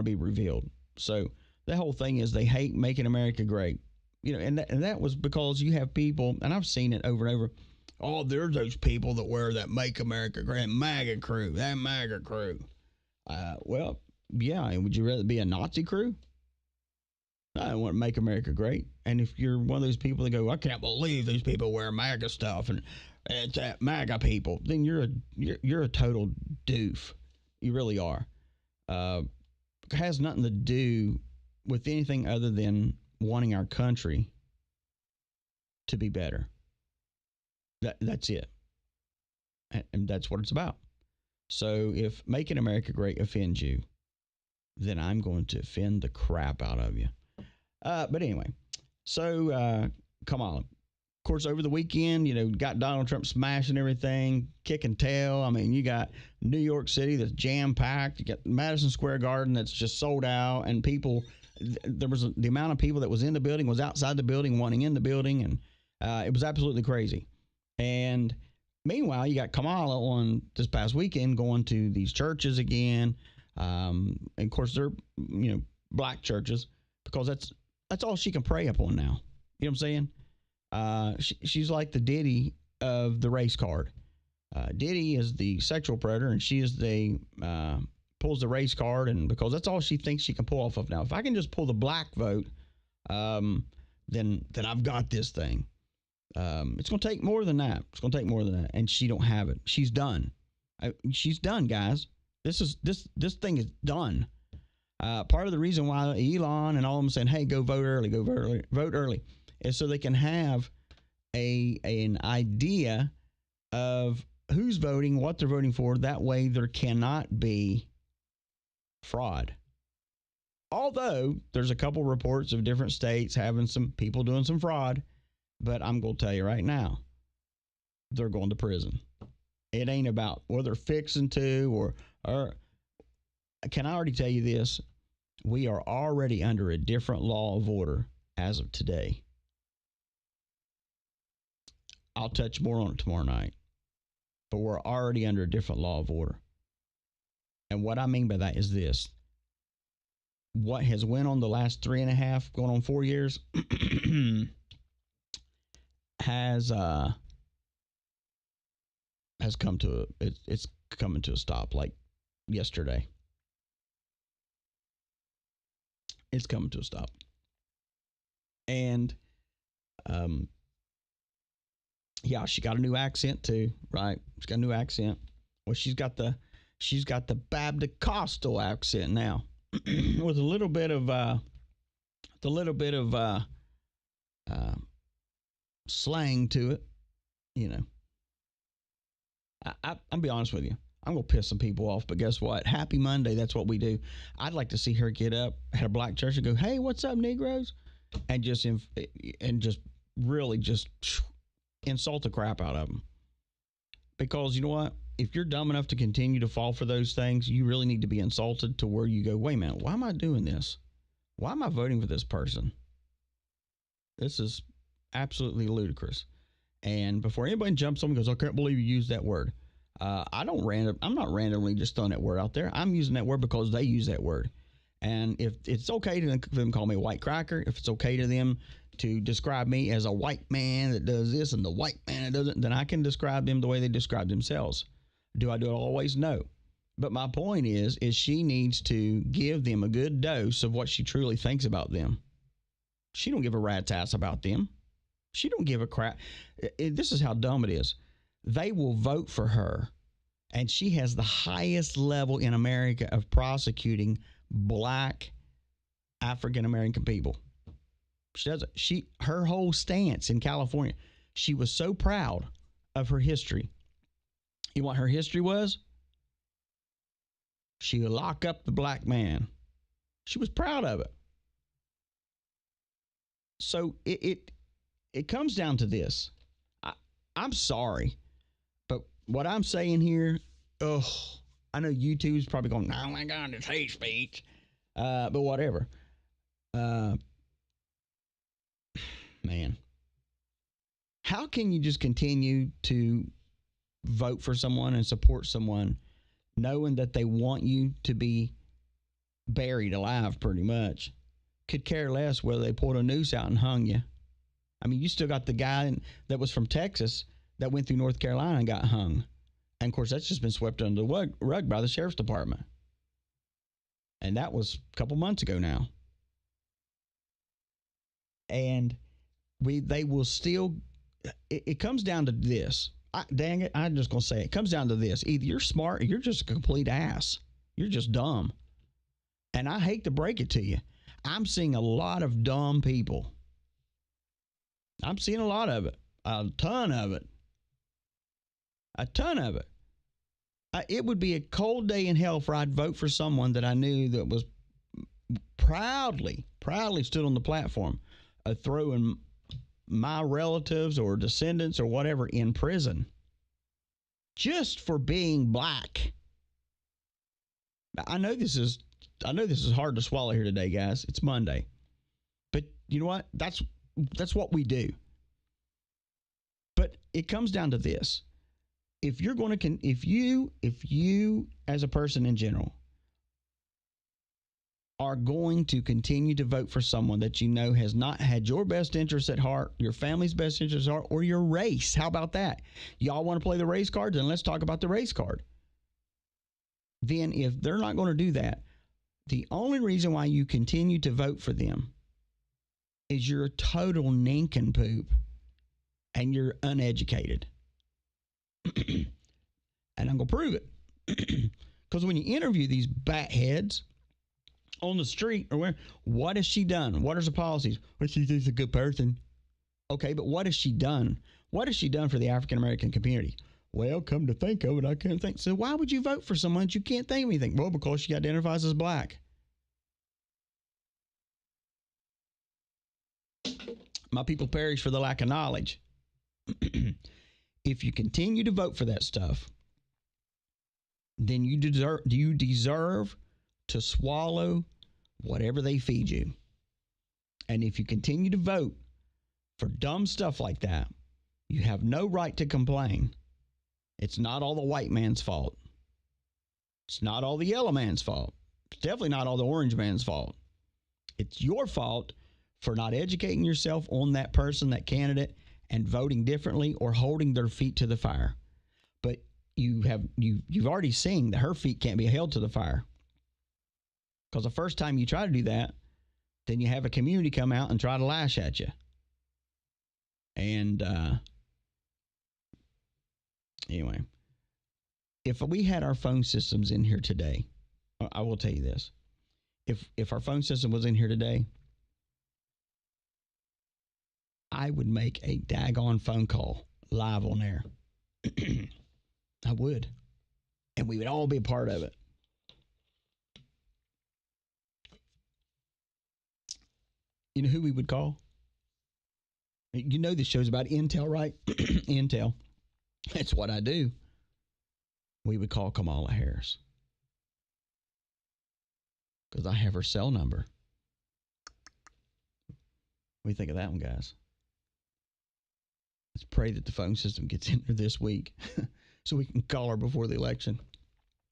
be revealed. So the whole thing is they hate making America great, and that was because you have people, and I've seen it over and over. Oh, there's those people that wear that "Make America Great" MAGA crew, that MAGA crew. Well, yeah, and would you rather be a Nazi crew? I want to make America great. And if you're one of those people that go, I can't believe these people wear MAGA stuff and it's that MAGA people, then you're a total doof. You really are. It has nothing to do with anything other than wanting our country to be better. That's it. And that's what it's about. So if making America great offends you, then I'm going to offend the crap out of you. But anyway, so Kamala, of course, over the weekend, got Donald Trump smashing everything, kicking tail. I mean, you got New York City that's jam packed. You got Madison Square Garden that's just sold out, and people. There was the amount of people that was in the building was outside the building, wanting in the building, and it was absolutely crazy. And meanwhile, you got Kamala on this past weekend going to these churches again. And of course, they're black churches because that's all she can pray upon now. You know what I'm saying? She's like the Diddy of the race card. Diddy is the sexual predator, and she is the pulls the race card, and because that's all she thinks she can pull off of now. If I can just pull the black vote, then I've got this thing. It's going to take more than that. It's going to take more than that, and she don't have it. She's done. She's done, guys. This thing is done. Part of the reason why Elon and all of them saying, "Hey, go vote early, vote early," is so they can have an idea of who's voting, what they're voting for. That way, there cannot be fraud. Although there's a couple reports of different states having some people doing some fraud, but I'm going to tell you right now, they're going to prison. It ain't about whether they're fixing to or can I already tell you this? We are already under a different law of order as of today. I'll touch more on it tomorrow night. But we're already under a different law of order. And what I mean by that is this. What has went on the last 3.5, going on 4 years, has come to it's coming to a stop like yesterday. It's coming to a stop. And yeah, she got a new accent too, right? She's got a new accent. Well, she's got the Baptist accent now with a little bit of with a little bit of slang to it, you know. I'll be honest with you. I'm going to piss some people off, but guess what? Happy Monday. That's what we do. I'd like to see her get up at a black church and go, hey, what's up, Negroes? And just really just insult the crap out of them. Because you know what? If you're dumb enough to continue to fall for those things, you really need to be insulted to where you go, wait a minute, why am I doing this? Why am I voting for this person? This is absolutely ludicrous. And before anybody jumps on me and goes, I can't believe you used that word. I'm not randomly just throwing that word out there. I'm using that word because they use that word. And if it's okay to them to call me a white cracker, if it's okay to them to describe me as a white man that does this and the white man that doesn't, then I can describe them the way they describe themselves. Do I do it always? No. But my point is she needs to give them a good dose of what she truly thinks about them. She don't give a rat's ass about them. She don't give a crap. This is how dumb it is. They will vote for her, and she has the highest level in America of prosecuting black African-American people. She does it. Her whole stance in California, she was so proud of her history. You know what her history was? She would lock up the black man. She was proud of it. So it comes down to this. I'm sorry, but what I'm saying here, I know YouTube's probably going, oh my God, it's hate speech. But whatever. Man, how can you just continue to vote for someone and support someone knowing that they want you to be buried alive pretty much? Could care less whether they pulled a noose out and hung you. I mean, you still got the guy that was from Texas that went through North Carolina and got hung. And, of course, that's just been swept under the rug by the sheriff's department. And that was a couple months ago now. And they will still – it comes down to this. Dang it, I'm just going to say it. It comes down to this. Either you're smart or you're just a complete ass. You're just dumb. And I hate to break it to you. I'm seeing a lot of dumb people. I'm seeing a lot of it. A ton of it. A ton of it. It would be a cold day in hell for I'd vote for someone that I knew that was proudly stood on the platform of throwing my relatives or descendants or whatever in prison just for being black. I know this is hard to swallow here today, guys. It's Monday. But you know what? That's what we do. But it comes down to this. If you as a person in general are going to continue to vote for someone that you know has not had your best interests at heart, your family's best interests at heart, or your race, how about that? Y'all want to play the race card? Then let's talk about the race card. Then if they're not going to do that, the only reason why you continue to vote for them is you're a total nincompoop and you're uneducated. And I'm going to prove it. Because when you interview these bat heads on the street or where, what has she done? What are the policies? Well, she's a good person. Okay, but what has she done? What has she done for the African American community? Well, come to think of it, I can't think. So why would you vote for someone that you can't think of anything? Well, because she identifies as black. My people perish for the lack of knowledge. If you continue to vote for that stuff, then you deserve to swallow whatever they feed you. And if you continue to vote for dumb stuff like that, you have no right to complain. It's not all the white man's fault. It's not all the yellow man's fault. It's definitely not all the orange man's fault. It's your fault for not educating yourself on that person, that candidate, and voting differently or holding their feet to the fire. But you've already seen that her feet can't be held to the fire. Because the first time you try to do that, then you have a community come out and try to lash at you. And anyway, if we had our phone systems in here today, I will tell you this. If our phone system was in here today, I would make a daggone phone call live on air. I would. And we would all be a part of it. You know who we would call? You know this show's about Intel, right? Intel. That's what I do. We would call Kamala Harris. Because I have her cell number. What do you think of that one, guys? Let's pray that the phone system gets in there this week so we can call her before the election.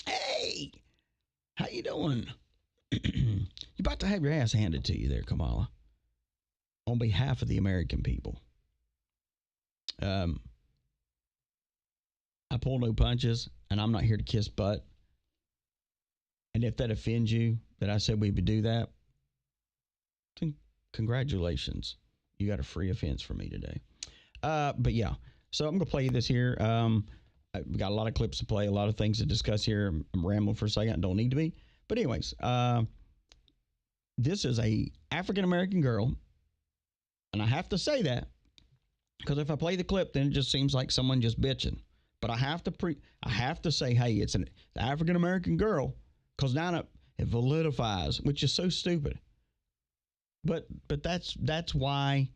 Hey, how you doing? You're about to have your ass handed to you there, Kamala. On behalf of the American people. I pull no punches, and I'm not here to kiss butt. And if that offends you, that I said we would do that, then congratulations. You got a free offense from me today. But yeah, so I'm going to play you this here. We got a lot of clips to play, a lot of things to discuss here. I'm rambling for a second. Don't need to be. But anyways, this is a African-American girl. And I have to say that because if I play the clip, then it just seems like someone just bitching. But I have to say, hey, it's an African-American girl because now it validifies, which is so stupid. But that's why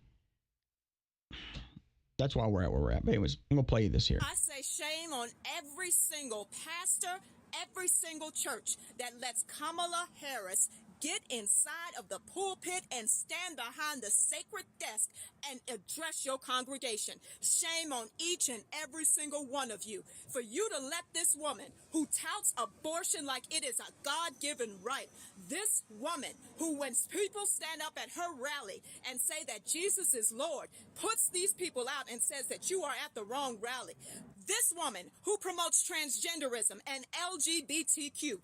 we're at where we're at. But anyways, I'm going to play you this here. I say shame on every single pastor, every single church that lets Kamala Harris get inside of the pulpit and stand behind the sacred desk and address your congregation. Shame on each and every single one of you for you to let this woman who touts abortion like it is a God-given right, this woman who, when people stand up at her rally and say that Jesus is Lord, puts these people out and says that you are at the wrong rally. This woman who promotes transgenderism and LGBTQ,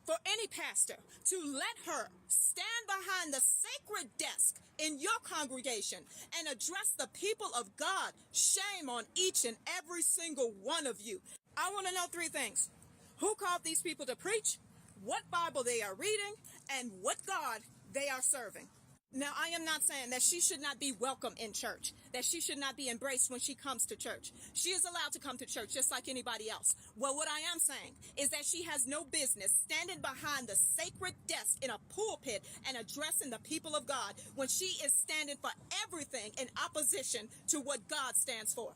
for any pastor to let her stand behind the sacred desk in your congregation and address the people of God, shame on each and every single one of you. I want to know three things. Who called these people to preach, what Bible they are reading, and what God they are serving. Now, I am not saying that she should not be welcome in church, that she should not be embraced when she comes to church. She is allowed to come to church just like anybody else. Well, what I am saying is that she has no business standing behind the sacred desk in a pulpit and addressing the people of God when she is standing for everything in opposition to what God stands for.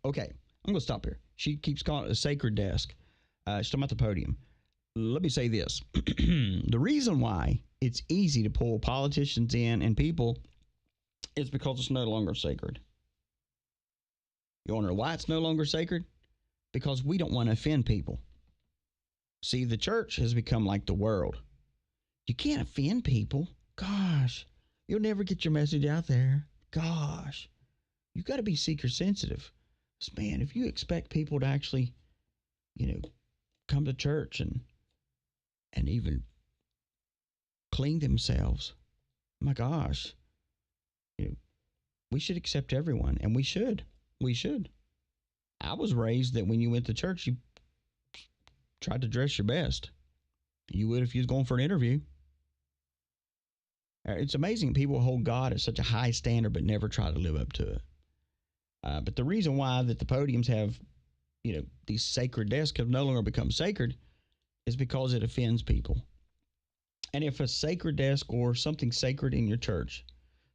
Okay, I'm going to stop here. She keeps calling it a sacred desk. She's talking about the podium. Let me say this. The reason why it's easy to pull politicians in and people is because it's no longer sacred. You want to know why it's no longer sacred? Because we don't want to offend people. See, the church has become like the world. You can't offend people. Gosh, you'll never get your message out there. Gosh, you got to be seeker sensitive. Man, if you expect people to actually, come to church and even clean themselves, my gosh, we should accept everyone, and we should. I was raised that when you went to church, you tried to dress your best. You would if you was going for an interview. It's amazing people hold God at such a high standard but never try to live up to it. But the reason why that the podiums have, these sacred desks have no longer become sacred is because it offends people. And if a sacred desk or something sacred in your church,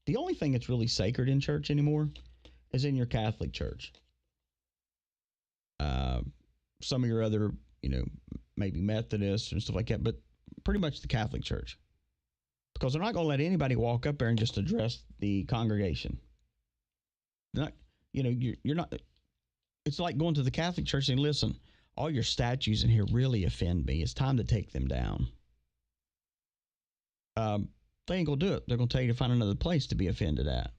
the only thing that's really sacred in church anymore is in your Catholic church. Some of your other, maybe Methodists and stuff like that, but pretty much the Catholic church. Because they're not going to let anybody walk up there and just address the congregation. Not, you're not, it's like going to the Catholic church and listen, all your statues in here really offend me. It's time to take them down. They ain't going to do it. They're going to tell you to find another place to be offended at.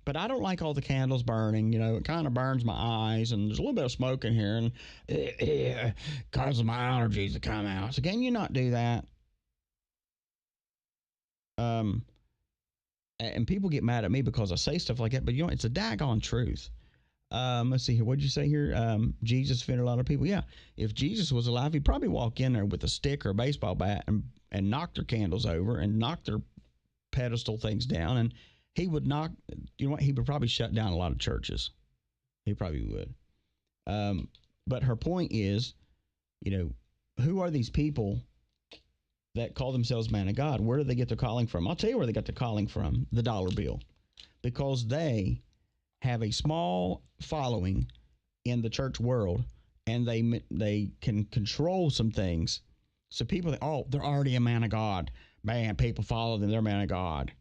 But I don't like all the candles burning. It kind of burns my eyes, and there's a little bit of smoke in here, and it causes my allergies to come out. So can you not do that? And people get mad at me because I say stuff like that, but it's a daggone truth. Let's see here. What did you say here? Jesus offended a lot of people. Yeah. If Jesus was alive, he'd probably walk in there with a stick or a baseball bat and knock their candles over and knock their pedestal things down he would knock, you know what, he would probably shut down a lot of churches. He probably would. But her point is, who are these people that call themselves man of God? Where do they get their calling from? I'll tell you where they got their calling from, the dollar bill. Because they have a small following in the church world, and they can control some things. So people think, oh, they're already a man of God. Man, people follow them, they're a man of God.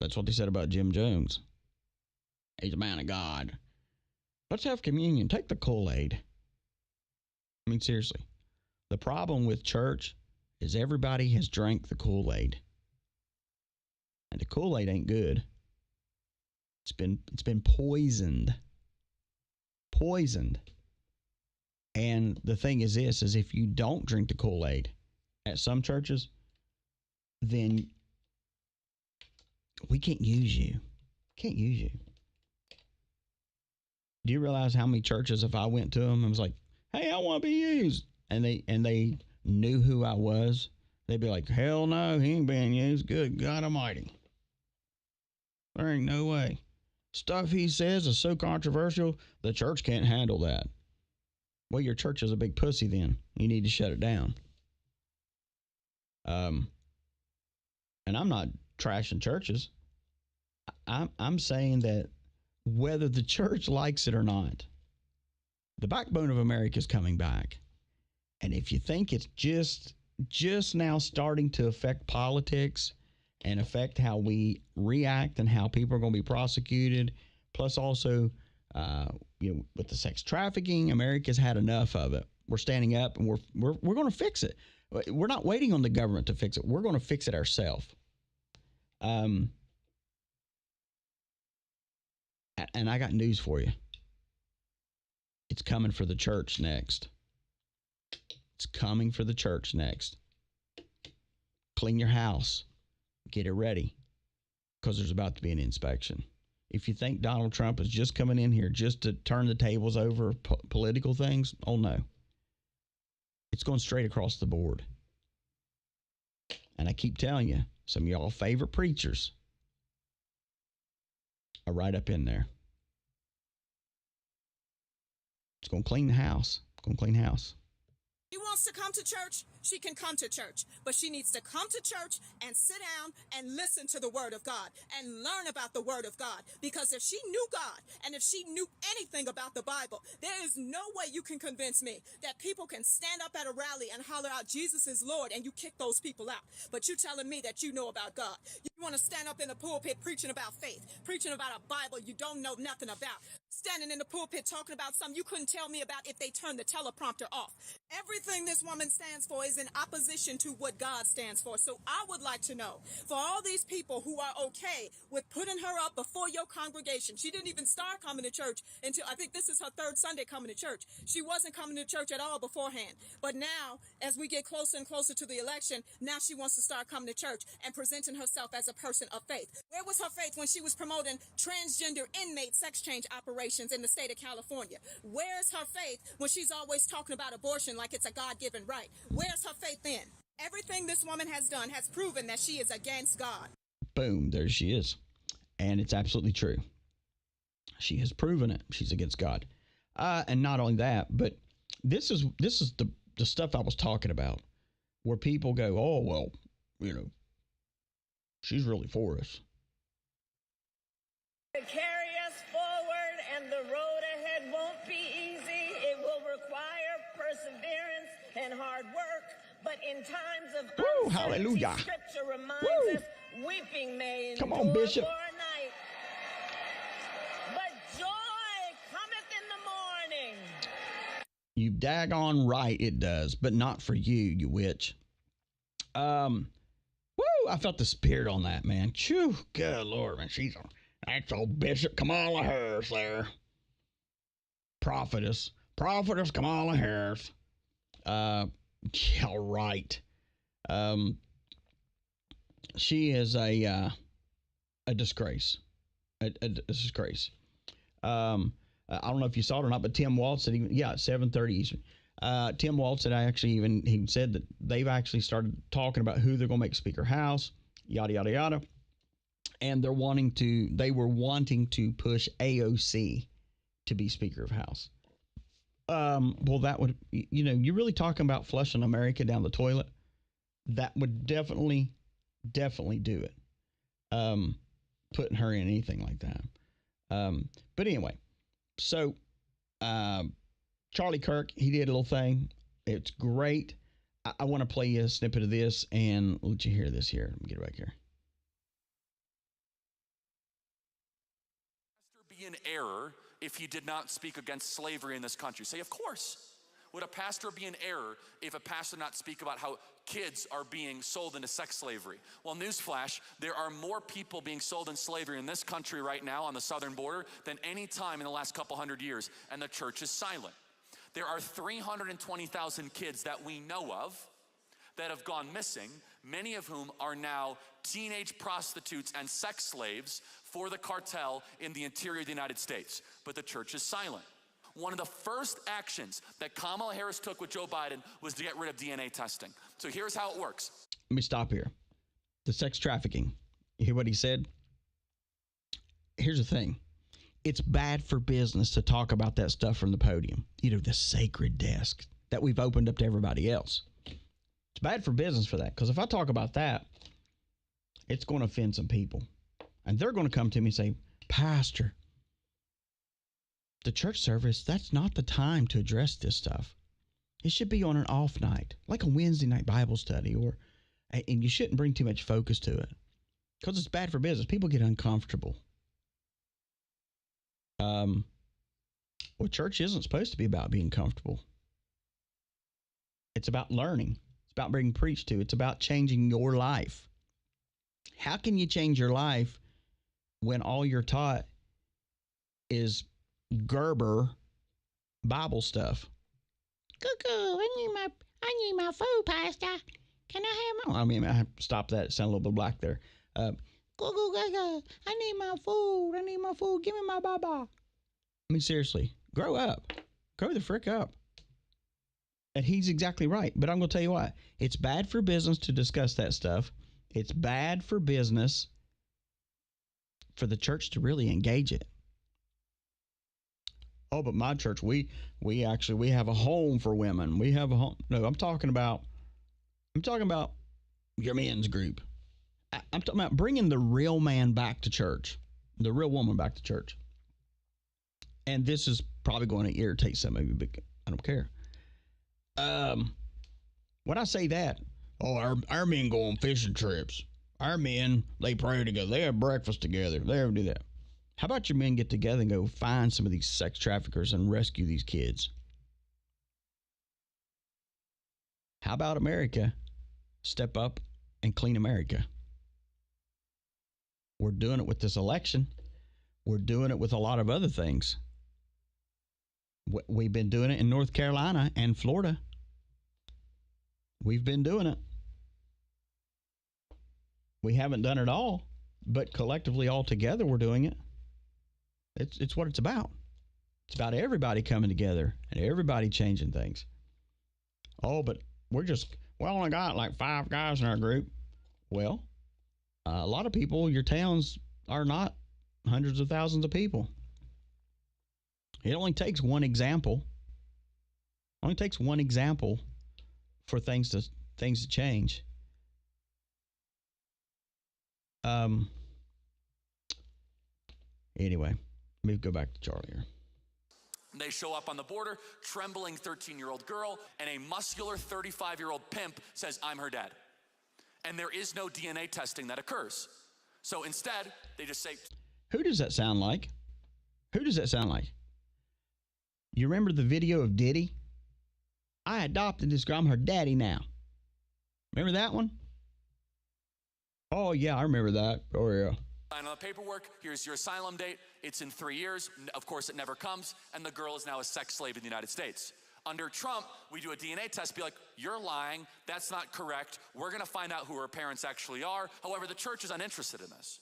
That's what they said about Jim Jones. He's a man of God. Let's have communion. Take the Kool-Aid. I mean, seriously. The problem with church is everybody has drank the Kool-Aid. And the Kool-Aid ain't good. It's been poisoned. Poisoned. And the thing is this, is if you don't drink the Kool-Aid at some churches, then we can't use you. Can't use you. Do you realize how many churches, if I went to them and was like, hey, I want to be used, and they knew who I was, they'd be like, hell no, he ain't being used. Good God Almighty. There ain't no way. Stuff he says is so controversial, the church can't handle that. Well, your church is a big pussy then. You need to shut it down. And I'm not trashing churches. I'm saying that whether the church likes it or not, the backbone of America is coming back. And if you think it's just now starting to affect politics and affect how we react and how people are going to be prosecuted, plus also, with the sex trafficking, America's had enough of it. We're standing up and we're going to fix it. We're not waiting on the government to fix it. We're going to fix it ourselves. And I got news for you. It's coming for the church next. It's coming for the church next. Clean your house. Get it ready. Because there's about to be an inspection. If you think Donald Trump is just coming in here just to turn the tables over political things, oh no. It's going straight across the board. And I keep telling you, some of y'all favorite preachers are right up in there. It's going to clean the house. It's going to clean house. She wants to come to church, she can come to church. But she needs to come to church and sit down and listen to the word of God and learn about the word of God. Because if she knew God and if she knew anything about the Bible, there is no way you can convince me that people can stand up at a rally and holler out Jesus is Lord and you kick those people out. But you telling me that you know about God. You want to stand up in the pulpit preaching about faith, preaching about a Bible you don't know nothing about. Standing in the pulpit talking about something you couldn't tell me about if they turned the teleprompter off. Everything this woman stands for is in opposition to what God stands for. So I would like to know, for all these people who are okay with putting her up before your congregation, she didn't even start coming to church until, I think this is her third Sunday coming to church. She wasn't coming to church at all beforehand. But now, as we get closer and closer to the election, now she wants to start coming to church and presenting herself as a person of faith. Where was her faith when she was promoting transgender inmate sex change operations in the state of California? Where's her faith when she's always talking about abortion like it's a God-given right? Where's her faith then? Everything this woman has done has proven that she is against God. Boom, there she is. And it's absolutely true. She has proven it. She's against God. And not only that, but this is the stuff I was talking about, where people go, oh, well, she's really for us. To carry us forward, and the road ahead won't be easy. It will require perseverance and hard work. But in times of uncertainty, hallelujah. Scripture reminds us, weeping may endure Come on, Bishop. for a night, but joy cometh in the morning. You daggone right it does, but not for you, you witch. I felt the spirit on that, man. Chew, good Lord, man. That's old Bishop Kamala Harris there. Prophetess Kamala Harris. Yeah, right. She is a disgrace. A disgrace. I don't know if you saw it or not, but Tim Waltz said, 7:30 Eastern. Tim Waltz said he said that they've actually started talking about who they're going to make Speaker House. yada, yada, yada. And they were wanting to push AOC to be Speaker of House. Well, that would, you're really talking about flushing America down the toilet. That would definitely do it. Putting her in anything like that. But anyway, so Charlie Kirk, he did a little thing. It's great. I want to play you a snippet of this and let you hear this here. Let me get it back here. Be in error if he did not speak against slavery in this country. Say, of course. Would a pastor be in error if a pastor not speak about how kids are being sold into sex slavery? Well, newsflash, there are more people being sold in slavery in this country right now on the southern border than any time in the last couple hundred years, and the church is silent. There are 320,000 kids that we know of that have gone missing, many of whom are now teenage prostitutes and sex slaves for the cartel in the interior of the United States. But the church is silent. One of the first actions that Kamala Harris took with Joe Biden was to get rid of DNA testing. So here's how it works. Let me stop here. The sex trafficking. You hear what he said? Here's the thing. It's bad for business to talk about that stuff from the podium. The sacred desk that we've opened up to everybody else. It's bad for business for that. Because if I talk about that, it's going to offend some people. And they're going to come to me and say, Pastor, the church service, that's not the time to address this stuff. It should be on an off night, like a Wednesday night Bible study, and you shouldn't bring too much focus to it because it's bad for business. People get uncomfortable. Well, church isn't supposed to be about being comfortable. It's about learning. It's about being preached to. It's about changing your life. How can you change your life when all you're taught is Gerber Bible stuff? Cuckoo, I need my food, Pastor. Can I have my... I mean, I have to stop that. It sounded a little bit black there. Cuckoo, I need my food. Give me my baba. I mean, seriously, grow up. Grow the frick up. And he's exactly right. But I'm going to tell you what. It's bad for business to discuss that stuff. It's bad for business for the church to really engage it. Oh, but my church, we have a home for women. We have a home. No, I'm talking about your men's group. I'm talking about bringing the real man back to church, the real woman back to church. And this is probably going to irritate some of you, but I don't care. When I say that, our men go on fishing trips. Our men, they pray together. They have breakfast together. They ever do that. How about your men get together and go find some of these sex traffickers and rescue these kids? How about America step up and clean America? We're doing it with this election. We're doing it with a lot of other things. We've been doing it in North Carolina and Florida. We've been doing it. We haven't done it all, but collectively all together we're doing it. It's what it's about. It's about everybody coming together and everybody changing things. Oh, but we only got like 5 guys in our group. Well, a lot of people, your towns are not hundreds of thousands of people. It only takes one example. Only takes one example for things to change. Anyway, let me go back to Charlie here. They show up on the border, trembling 13-year-old girl, and a muscular 35-year-old pimp says, I'm her dad. And there is no DNA testing that occurs. So instead, they just say... Who does that sound like? Who does that sound like? You remember the video of Diddy? I adopted this girl. I'm her daddy now. Remember that one? Oh, yeah, I remember that. Oh, yeah. Sign on the paperwork. Here's your asylum date. It's in 3 years. Of course, it never comes. And the girl is now a sex slave in the United States. Under Trump, we do a DNA test, be like, you're lying. That's not correct. We're going to find out who her parents actually are. However, the church is uninterested in this.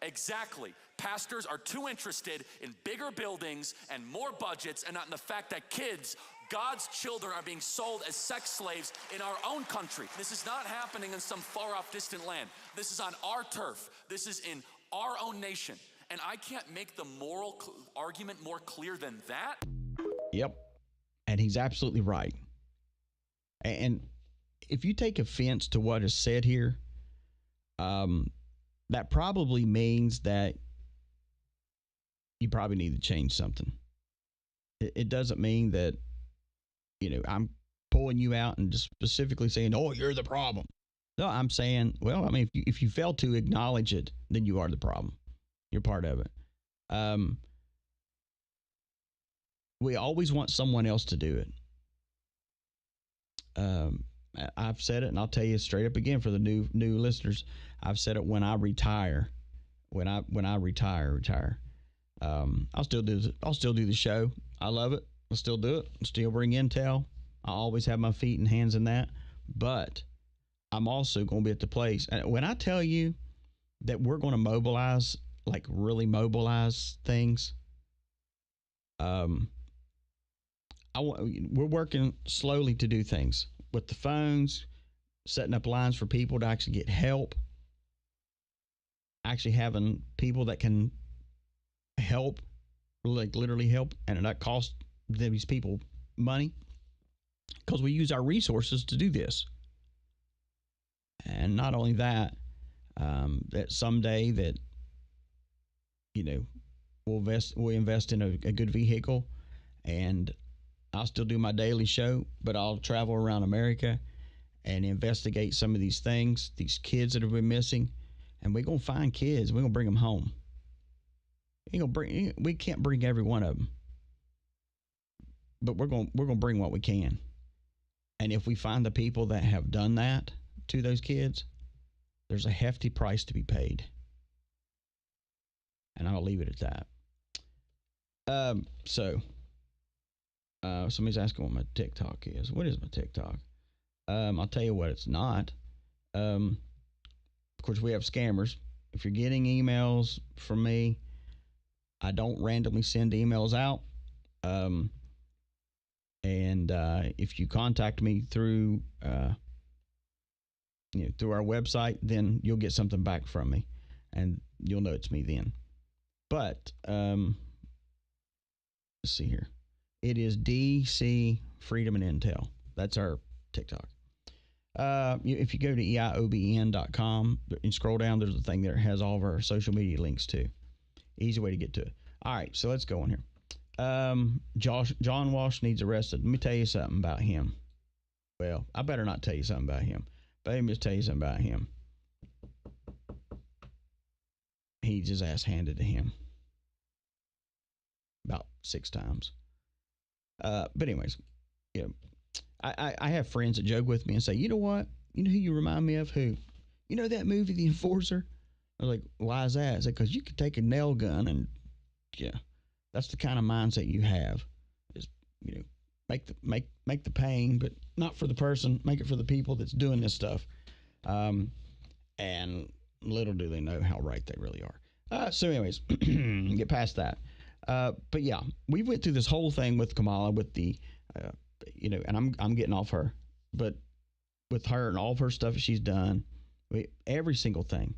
Exactly. Pastors are too interested in bigger buildings and more budgets and not in the fact that kids God's children are being sold as sex slaves in our own country. This is not happening in some far-off distant land. This is on our turf. This is in our own nation. And I can't make the moral argument more clear than that. Yep. And he's absolutely right. And if you take offense to what is said here, that probably means that you probably need to change something. It doesn't mean that, I'm pulling you out and just specifically saying, oh, you're the problem. No, I'm saying, well, I mean, if you fail to acknowledge it, then you are the problem. You're part of it. We always want someone else to do it. I've said it, and I'll tell you straight up again for the new listeners. I've said it when I retire. When I retire. I'll still do the show. I love it. I'll still do it. I'll still bring intel. I always have my feet and hands in that. But I'm also going to be at the place. And when I tell you that we're going to mobilize, like really mobilize things, we're working slowly to do things with the phones, setting up lines for people to actually get help, actually having people that can help, like literally help, and that costs these people money because we use our resources to do this. And not only that, that someday that, we'll invest in a good vehicle, and I'll still do my daily show, but I'll travel around America and investigate some of these things, these kids that have been missing, and we're going to find kids. We're going to bring them home. We can't bring every one of them, but we're going to bring what we can. And if we find the people that have done that to those kids, there's a hefty price to be paid. And I'll leave it at that. Somebody's asking what my TikTok is. What is my TikTok? I'll tell you what it's not. Of course, we have scammers. If you're getting emails from me, I don't randomly send emails out. And if you contact me through through our website, then you'll get something back from me, and you'll know it's me then. But let's see here. It is DC Freedom and Intel. That's our TikTok. If you go to EIOBN.com and scroll down, there's a thing there that has all of our social media links too. Easy way to get to it. All right, so let's go on here. John Walsh needs arrested. Let me tell you something about him. Well, I better not tell you something about him, but let me just tell you something about him. He's his ass handed to him about 6 times. But anyways, I have friends that joke with me and say, you know what? You know who you remind me of? Who? You know that movie, The Enforcer? I was like, why is that? I said, because you could take a nail gun and, that's the kind of mindset you have. Is, make the pain, but not for the person. Make it for the people that's doing this stuff. And little do they know how right they really are. So anyways, get past that. But yeah, we went through this whole thing with Kamala with the, and I'm getting off her, but with her and all of her stuff that she's done, every single thing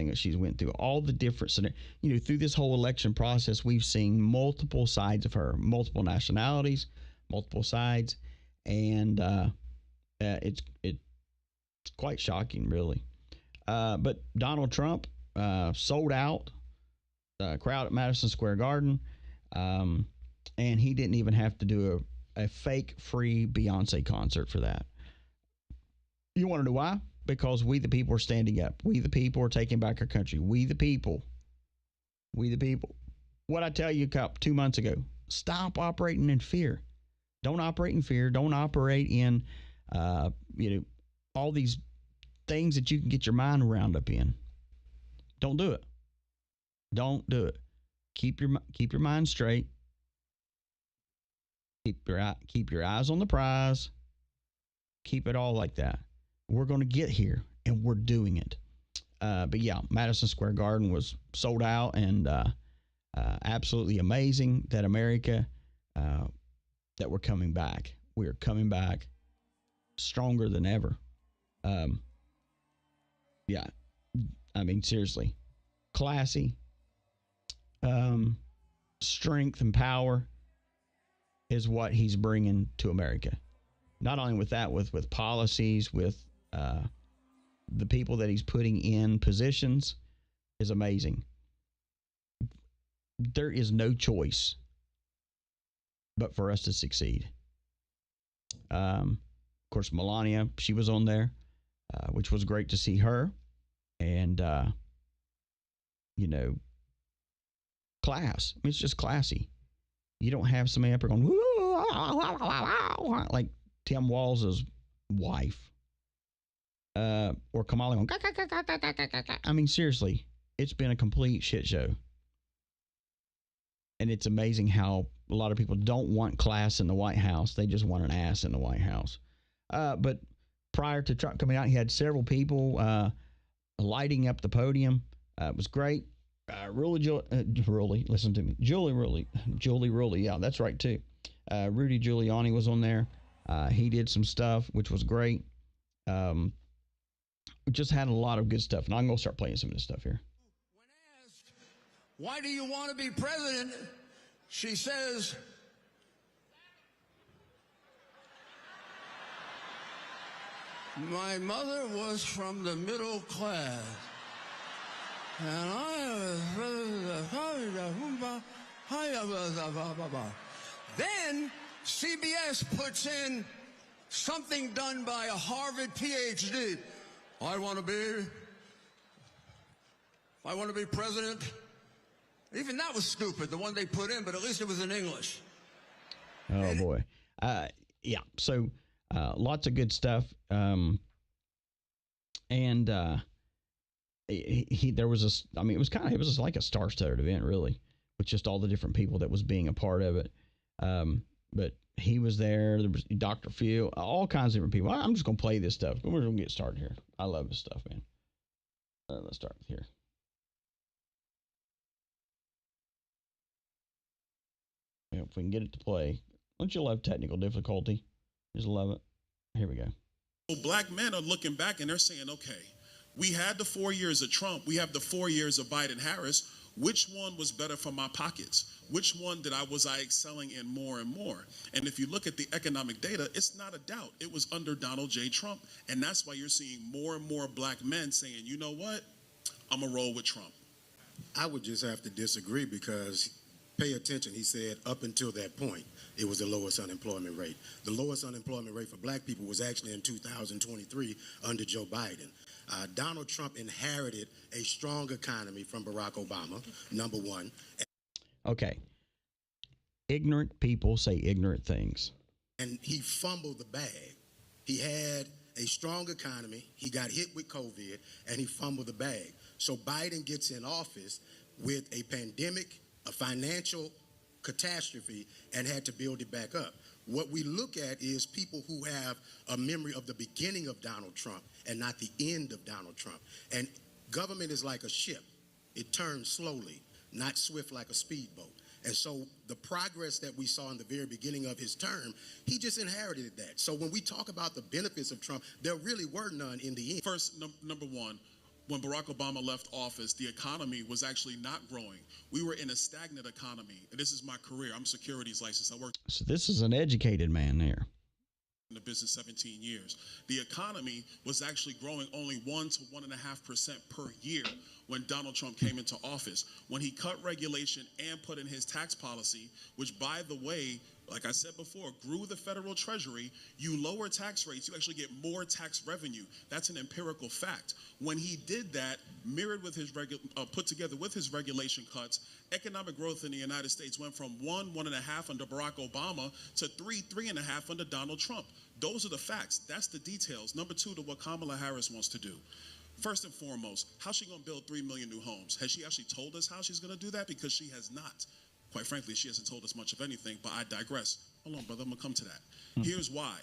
that she's went through, all the different scenarios, through this whole election process, we've seen multiple sides of her, multiple nationalities, multiple sides. And, it's quite shocking, really. But Donald Trump, sold out the crowd at Madison Square Garden. And he didn't even have to do a fake free Beyonce concert for that. You want to know why? Because we the people are standing up. We the people are taking back our country. We the people. What I tell you 2 months ago, stop operating in fear. Don't operate in fear. Don't operate in, all these things that you can get your mind wound up in. Don't do it. Don't do it. Keep your mind straight. Keep your eyes on the prize. Keep it all like that. We're going to get here, and we're doing it. But yeah, Madison Square Garden was sold out, and absolutely amazing that America that we're coming back. We are coming back stronger than ever. Yeah, I mean, seriously, classy, strength and power is what he's bringing to America. Not only with that, with policies, with the people that he's putting in positions is amazing. There is no choice but for us to succeed. Of course, Melania, she was on there, which was great to see her. And, you know, class. I mean, it's just classy. You don't have somebody up there going, like Tim Walz's wife. Or Kamala going, I mean, seriously, it's been a complete shit show. And it's amazing how a lot of people don't want class in the White House. They just want an ass in the White House. But prior to Trump coming out, he had several people lighting up the podium. It was great. Rulie, listen to me. Julie Rulie. Yeah, that's right, too. Rudy Giuliani was on there. He did some stuff, which was great. We just had a lot of good stuff. And I'm going to start playing some of this stuff here. When asked, why do you want to be president? She says, my mother was from the middle class. And then CBS puts in something done by a Harvard PhD. I want to be president. Even that was stupid, the one they put in, but at least it was in English. Oh, boy. Yeah, so lots of good stuff. There was it was like a star-studded event, really, with just all the different people that was being a part of it. But he was there. There was Dr. Phil, all kinds of different people. I'm just going to play this stuff. We're going to get started here. I love this stuff, man. Let's start with here. Yeah, if we can get it to play. Don't you love technical difficulty? Just love it. Here we go. Black men are looking back and they're saying, okay, we had the 4 years of Trump. We have the 4 years of Biden-Harris. Which one was better for my pockets? Which one was I excelling in more and more? And if you look at the economic data, it's not a doubt. It was under Donald J. Trump. And that's why you're seeing more and more black men saying, you know what? I'm going to roll with Trump. I would just have to disagree because, pay attention, he said up until that point, it was the lowest unemployment rate. The lowest unemployment rate for black people was actually in 2023 under Joe Biden. Donald Trump inherited a strong economy from Barack Obama, number one. Okay. Ignorant people say ignorant things. And he fumbled the bag. He had a strong economy. He got hit with COVID, and he fumbled the bag. So Biden gets in office with a pandemic, a financial catastrophe, and had to build it back up. What we look at is people who have a memory of the beginning of Donald Trump and not the end of Donald Trump. And government is like a ship. It turns slowly, not swift like a speedboat. And so the progress that we saw in the very beginning of his term, he just inherited that. So when we talk about the benefits of Trump, there really were none in the end. First, number one, when Barack Obama left office, the economy was actually not growing. We were in a stagnant economy. And this is my career. I'm securities licensed. I worked. So this is an educated man here. In the business 17 years. The economy was actually growing only 1 to 1.5% per year when Donald Trump came into office. When he cut regulation and put in his tax policy, which, by the way, like I said before, grew the federal treasury, you lower tax rates, you actually get more tax revenue. That's an empirical fact. When he did that, mirrored with his put together with his regulation cuts, economic growth in the United States went from 1.5 under Barack Obama to 3.5 under Donald Trump. Those are the facts. That's the details. Number two, to what Kamala Harris wants to do. First and foremost, how's she going to build 3 million new homes? Has she actually told us how she's going to do that? Because she has not. Quite frankly, she hasn't told us much of anything, but I digress. Hold on, brother, I'm going to come to that. Here's why.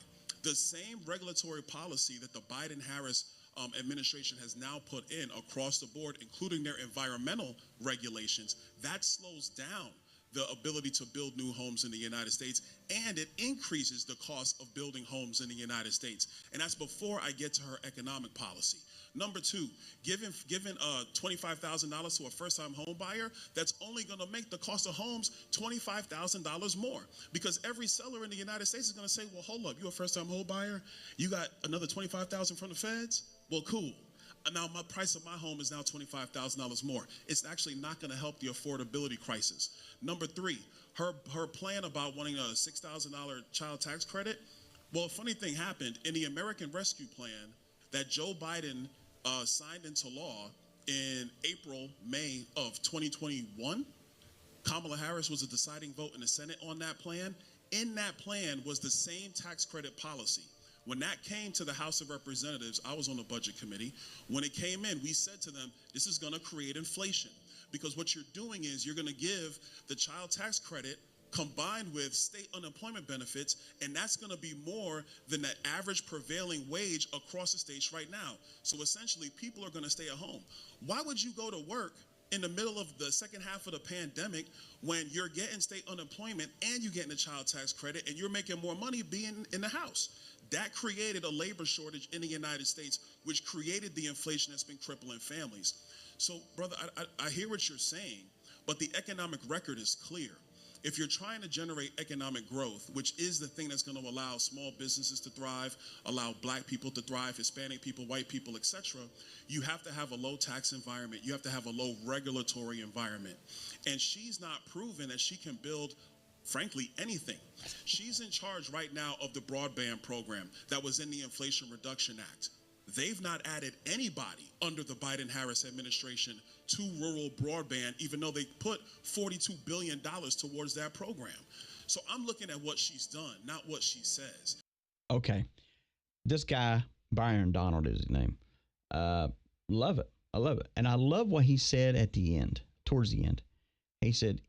The same regulatory policy that the Biden-Harris administration has now put in across the board, including their environmental regulations, that slows down the ability to build new homes in the United States, and it increases the cost of building homes in the United States. And that's before I get to her economic policy. Number two, giving $25,000 to a first-time home buyer, that's only going to make the cost of homes $25,000 more. Because every seller in the United States is going to say, well, hold up, you a first-time home buyer? You got another $25,000 from the feds? Well, cool. Now my price of my home is now $25,000 more. It's actually not going to help the affordability crisis. Number three, her plan about wanting a $6,000 child tax credit. Well, a funny thing happened in the American Rescue Plan that Joe Biden signed into law in April, May of 2021. Kamala Harris was a deciding vote in the Senate on that plan. In that plan was the same tax credit policy. When that came to the House of Representatives, I was on the budget committee. When it came in, we said to them, this is going to create inflation. Because what you're doing is you're going to give the child tax credit combined with state unemployment benefits, and that's going to be more than the average prevailing wage across the states right now. So essentially, people are going to stay at home. Why would you go to work in the middle of the second half of the pandemic when you're getting state unemployment and you're getting a child tax credit and you're making more money being in the house? That created a labor shortage in the United States, which created the inflation that's been crippling families. So, brother, I hear what you're saying, but the economic record is clear. If you're trying to generate economic growth, which is the thing that's going to allow small businesses to thrive, allow black people to thrive, Hispanic people, white people, etc., you have to have a low tax environment. You have to have a low regulatory environment. And she's not proven that she can build, frankly, anything. She's in charge right now of the broadband program that was in the Inflation Reduction Act. They've not added anybody under the Biden-Harris administration to rural broadband, even though they put $42 billion towards that program. So I'm looking at what she's done, not what she says. Okay. This guy, Byron Donald is his name. Love it. I love it. And I love what he said at the end, towards the end. He said,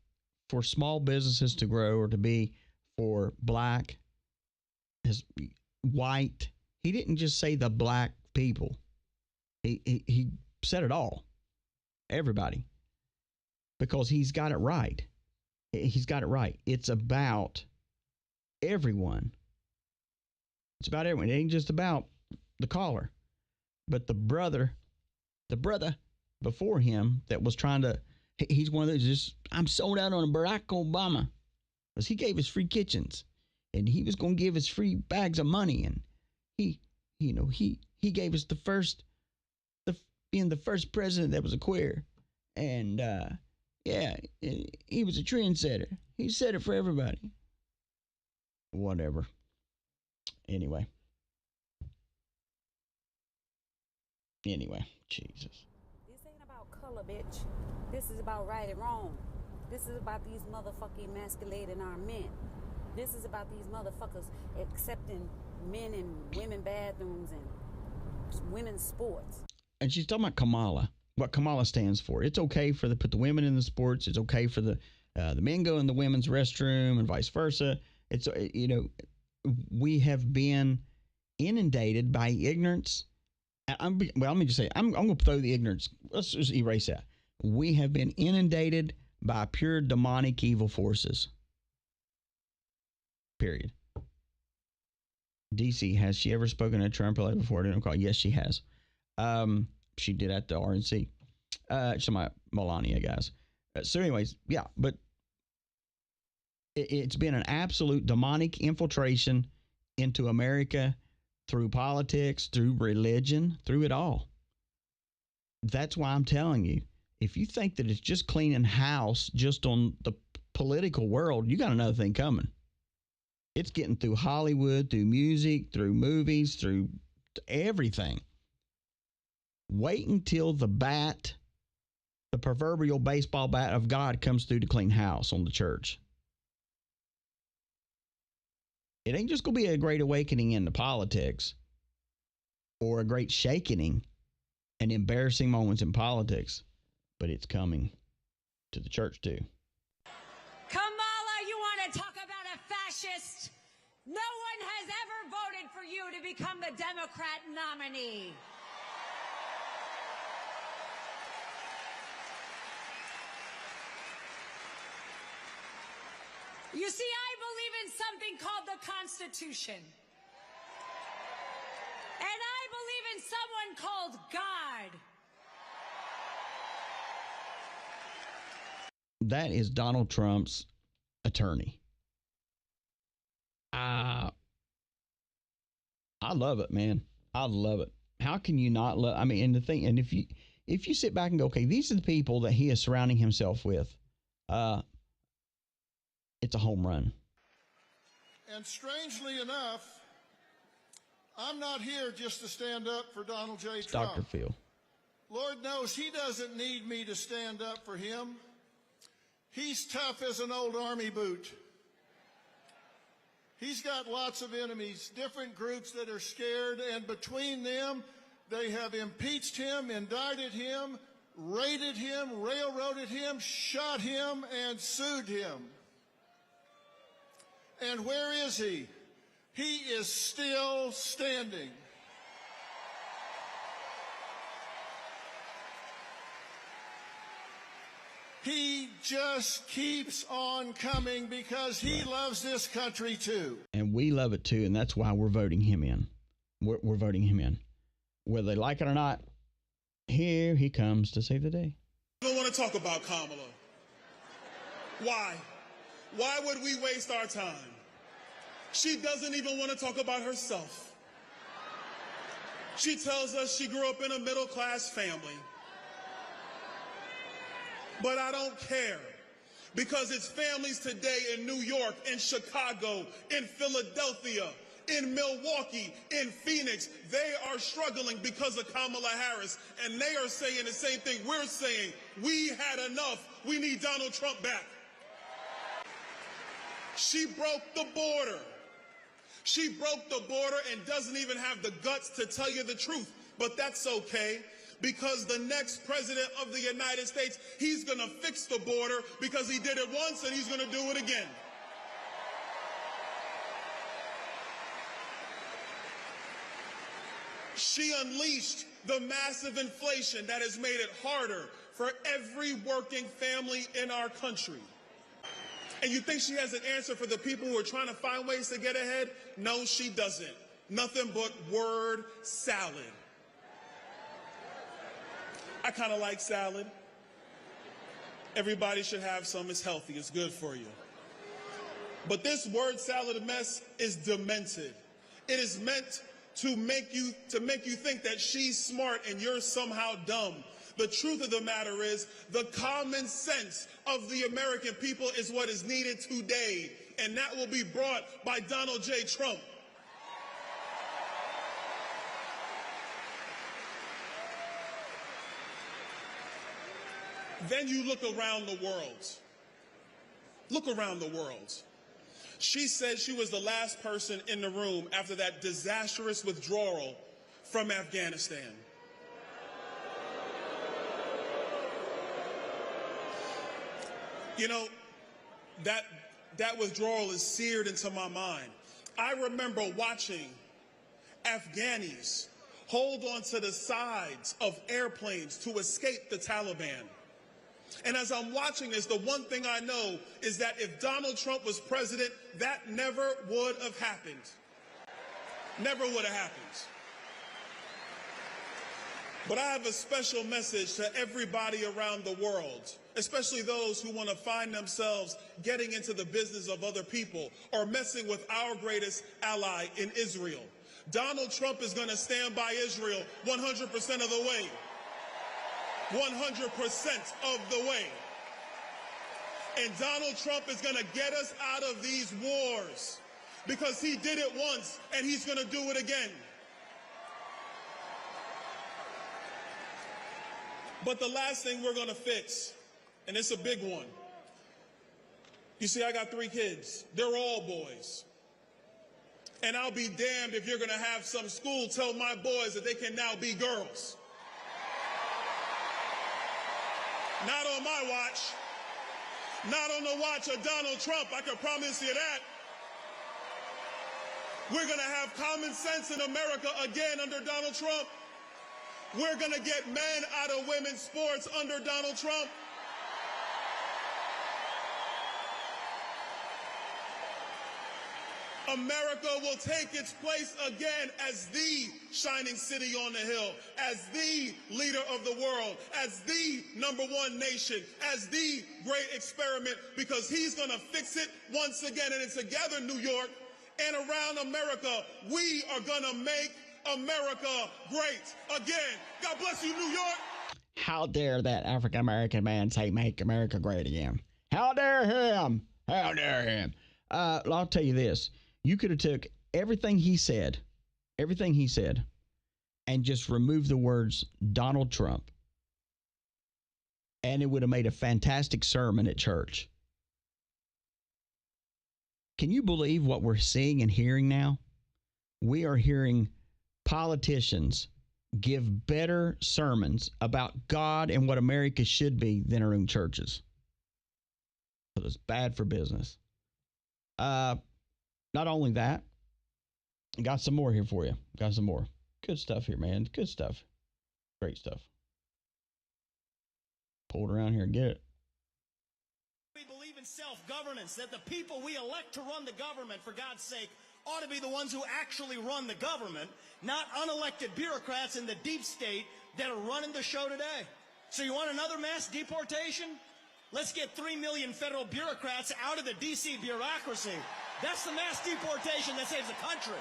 for small businesses to grow or to be for black, white, he didn't just say the black people. He said it all. Everybody. Because he's got it right. He's got it right. It's about everyone. It's about everyone. It ain't just about the caller. But the brother before him that was trying to, he's one of those just, I'm sold out on Barack Obama. Because he gave us free kitchens. And he was going to give us free bags of money. And he gave us being the first president that was a queer. And, he was a trendsetter. He said it for everybody. Whatever. Anyway, Jesus. This ain't about color, bitch. This is about right and wrong. This is about these motherfucking emasculating our men. This is about these motherfuckers accepting men in women bathrooms and women's sports. And she's talking about Kamala, what Kamala stands for. It's okay for put the women in the sports. It's okay for the men go in the women's restroom and vice versa. It's, we have been inundated by ignorance. Let me just say, I'm going to throw the ignorance. Let's just erase that. We have been inundated by pure demonic evil forces. Period. DC, has she ever spoken at Trump before? I didn't recall. Yes, she has. She did at the RNC. She's my Melania, guys. So anyways, yeah, but it's been an absolute demonic infiltration into America through politics, through religion, through it all. That's why I'm telling you, if you think that it's just cleaning house just on the political world, you got another thing coming. It's getting through Hollywood, through music, through movies, through everything. Wait until the proverbial baseball bat of God comes through to clean house on the church. It ain't just going to be a great awakening into politics or a great shaking and embarrassing moments in politics, but it's coming to the church too. Kamala, you want to talk about a fascist? No one has ever voted for you to become the Democrat nominee. You see, I believe in something called the Constitution. And I believe in someone called God. That is Donald Trump's attorney. I love it, man. I love it. How can you not love? I mean, and the thing, and if you sit back and go, okay, these are the people that he is surrounding himself with. It's a home run. And strangely enough, I'm not here just to stand up for Donald J. It's Trump. Dr. Phil. Lord knows he doesn't need me to stand up for him. He's tough as an old army boot. He's got lots of enemies, different groups that are scared, and between them, they have impeached him, indicted him, raided him, railroaded him, shot him, and sued him. And where is he? He is still standing. He just keeps on coming because he loves this country too. And we love it too, and that's why we're voting him in. We're voting him in. Whether they like it or not, here he comes to save the day. I don't want to talk about Kamala. Why? Why would we waste our time? She doesn't even want to talk about herself. She tells us she grew up in a middle-class family. But I don't care, because it's families today in New York, in Chicago, in Philadelphia, in Milwaukee, in Phoenix. They are struggling because of Kamala Harris, and they are saying the same thing we're saying. We had enough. We need Donald Trump back. She broke the border. She broke the border and doesn't even have the guts to tell you the truth, but that's okay. Because the next president of the United States, he's going to fix the border because he did it once and he's going to do it again. She unleashed the massive inflation that has made it harder for every working family in our country. And you think she has an answer for the people who are trying to find ways to get ahead? No, she doesn't. Nothing but word salad. I kind of like salad. Everybody should have some. It's healthy. It's good for you. But this word salad mess is demented. It is meant to make you think that she's smart and you're somehow dumb. The truth of the matter is the common sense of the American people is what is needed today, and that will be brought by Donald J. Trump. Then you look around the world. Look around the world. She said she was the last person in the room after that disastrous withdrawal from Afghanistan. You know, that withdrawal is seared into my mind. I remember watching Afghanis hold on to the sides of airplanes to escape the Taliban. And as I'm watching this, the one thing I know is that if Donald Trump was president, that never would have happened. Never would have happened. But I have a special message to everybody around the world, especially those who want to find themselves getting into the business of other people or messing with our greatest ally in Israel. Donald Trump is going to stand by Israel 100% of the way. 100% of the way. And Donald Trump is going to get us out of these wars because he did it once and he's going to do it again. But the last thing we're going to fix, and it's a big one. You see, I got 3 kids. They're all boys. And I'll be damned if you're going to have some school tell my boys that they can now be girls. Not on my watch. Not on the watch of Donald Trump, I can promise you that. We're going to have common sense in America again under Donald Trump. We're going to get men out of women's sports under Donald Trump. America will take its place again as the shining city on the hill, as the leader of the world, as the #1 nation, as the great experiment, because he's going to fix it once again. And it's together, New York, and around America, we are going to make America great again. God bless you, New York. How dare that African-American man say make America great again? How dare him? How dare him? I'll tell you this. You could have took everything he said, and just removed the words Donald Trump, and it would have made a fantastic sermon at church. Can you believe what we're seeing and hearing now? We are hearing politicians give better sermons about God and what America should be than our own churches. But it's bad for business. Not only that, I got some more here for you. Got some more. Good stuff here, man. Good stuff. Great stuff. Pull it around here and get it. We believe in self-governance, that the people we elect to run the government, for God's sake, ought to be the ones who actually run the government, not unelected bureaucrats in the deep state that are running the show today. So you want another mass deportation? Let's get 3 million federal bureaucrats out of the D.C. bureaucracy. That's the mass deportation that saves the country.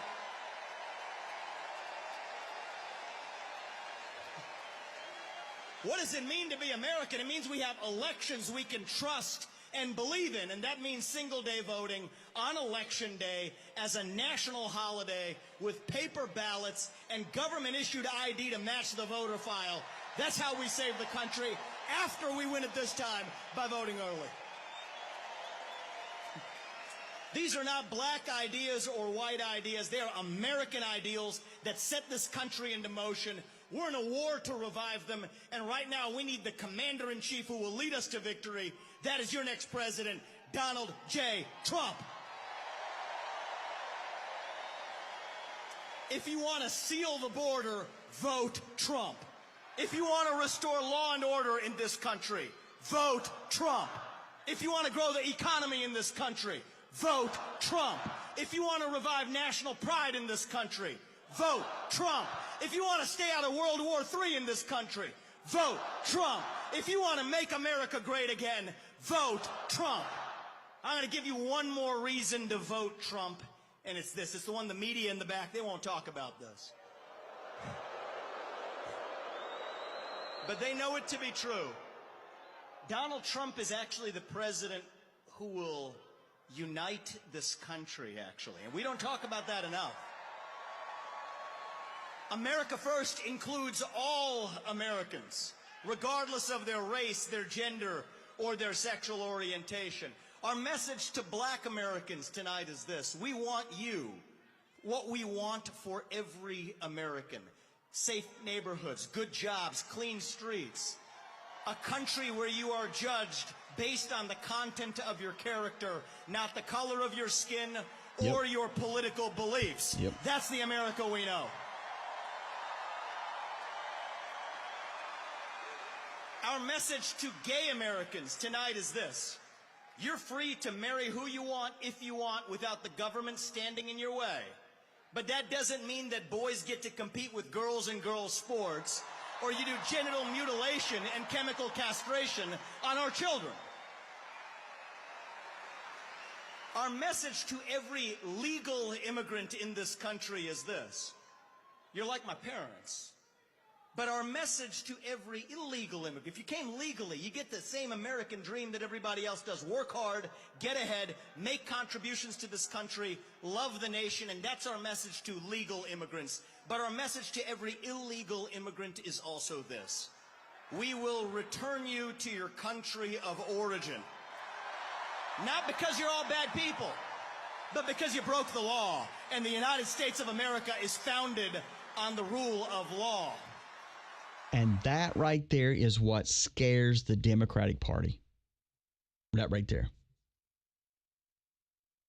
What does it mean to be American? It means we have elections we can trust and believe in, and that means single-day voting on Election Day as a national holiday with paper ballots and government-issued ID to match the voter file. That's how we save the country after we win it this time by voting early. These are not black ideas or white ideas. They are American ideals that set this country into motion. We're in a war to revive them, and right now we need the commander-in-chief who will lead us to victory. That is your next president, Donald J. Trump. If you want to seal the border, vote Trump. If you want to restore law and order in this country, vote Trump. If you want to grow the economy in this country, vote Trump. If you want to revive national pride in this country, vote Trump. If you want to stay out of World War III in this country, vote Trump. If you want to make America great again, vote Trump. I'm going to give you one more reason to vote Trump, and it's this. It's the one the media in the back, they won't talk about this. But they know it to be true. Donald Trump is actually the president who will unite this country, actually. And we don't talk about that enough. America First includes all Americans, regardless of their race, their gender, or their sexual orientation. Our message to black Americans tonight is this. We want you, what we want for every American. Safe neighborhoods, good jobs, clean streets. A country where you are judged based on the content of your character, not the color of your skin or your political beliefs. That's the America we know. Our message to gay Americans tonight is this. You're free to marry who you want, if you want, without the government standing in your way. But that doesn't mean that boys get to compete with girls in girls' sports, or you do genital mutilation and chemical castration on our children. Our message to every legal immigrant in this country is this. You're like my parents. But our message to every illegal immigrant, if you came legally, you get the same American dream that everybody else does. Work hard, get ahead, make contributions to this country, love the nation, and that's our message to legal immigrants. But our message to every illegal immigrant is also this. We will return you to your country of origin. Not because you're all bad people, but because you broke the law. And the United States of America is founded on the rule of law. And that right there is what scares the Democratic Party. That right there.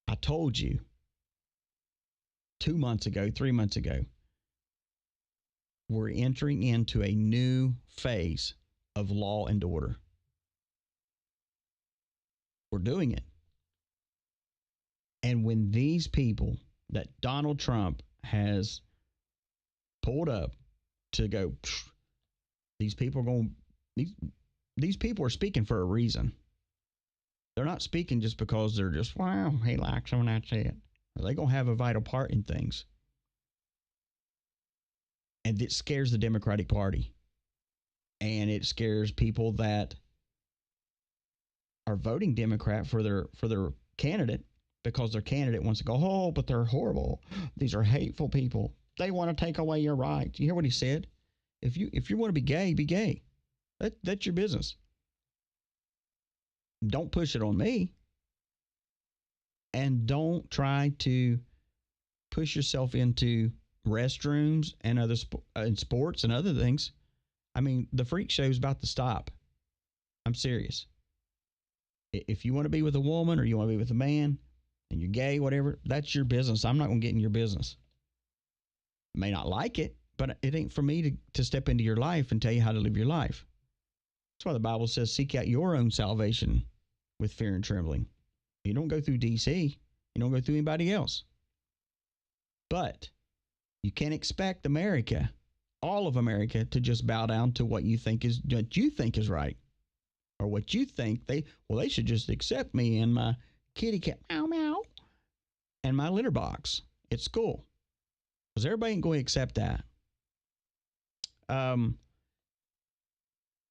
I told you 2 months ago, 3 months ago, we're entering into a new phase of law and order. We're doing it. And when these people that Donald Trump has pulled up to go, these people are going, these people are speaking for a reason. They're not speaking just because they're just, wow, he likes them and that's it. They're going to have a vital part in things. And it scares the Democratic Party. And it scares people that are voting Democrat for their candidate, because their candidate wants to go, oh, but they're horrible. These are hateful people. They want to take away your rights. You hear what he said? If you want to be gay, be gay. That's your business. Don't push it on me. And don't try to push yourself into restrooms and other sports and other things. I mean, the freak show is about to stop. I'm serious. If you want to be with a woman or you want to be with a man and you're gay, whatever, that's your business. I'm not going to get in your business. I may not like it, but it ain't for me to step into your life and tell you how to live your life. That's why the Bible says, seek out your own salvation with fear and trembling. You don't go through DC. You don't go through anybody else. But you can't expect America, all of America, to just bow down to what you think is right. Or what you think they should just accept me and my kitty cat, meow, meow, and my litter box at school. Because everybody ain't going to accept that. And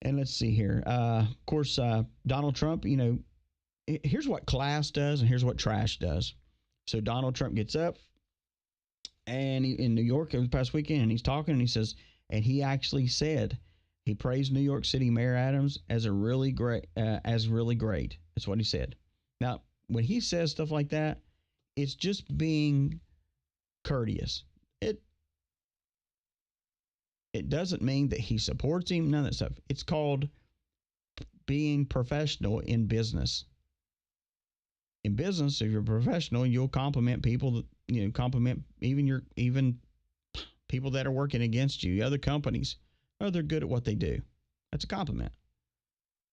let's see here. Of course, Donald Trump, here's what class does and here's what trash does. So Donald Trump gets up and in New York over the past weekend, and he's talking and he says, and he actually said, he praised New York City Mayor Adams as really great. That's what he said. Now, when he says stuff like that, it's just being courteous. It doesn't mean that he supports him, none of that stuff. It's called being professional in business. In business, if you're a professional, you'll compliment people, compliment even people that are working against you, other companies. Oh, they're good at what they do. That's a compliment.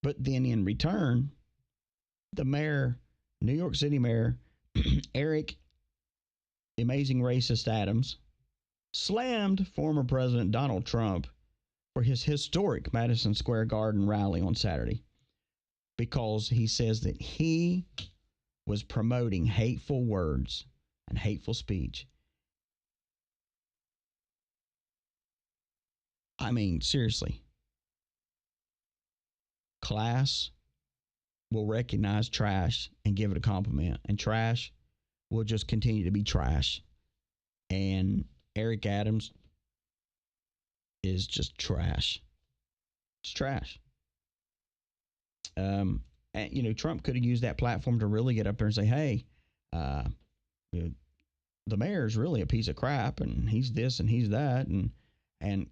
But then in return, the mayor, New York City Mayor, Eric Amazing Racist Adams, slammed former President Donald Trump for his historic Madison Square Garden rally on Saturday because he says that he was promoting hateful words and hateful speech. I mean, seriously. Class will recognize trash and give it a compliment, and trash will just continue to be trash. And Eric Adams is just trash. It's trash. And, Trump could have used that platform to really get up there and say, hey, the mayor is really a piece of crap, and he's this and he's that, and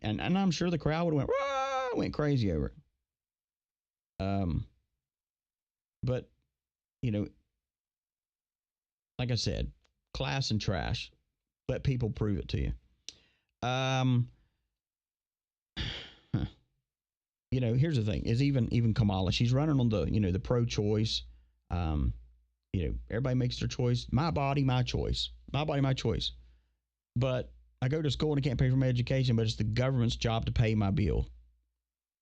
I'm sure the crowd would have went crazy over it. But like I said, class and trash. Let people prove it to you. Here's the thing: is even Kamala, she's running on the pro-choice. Everybody makes their choice. My body, my choice. My body, my choice. But I go to school and I can't pay for my education, but it's the government's job to pay my bill.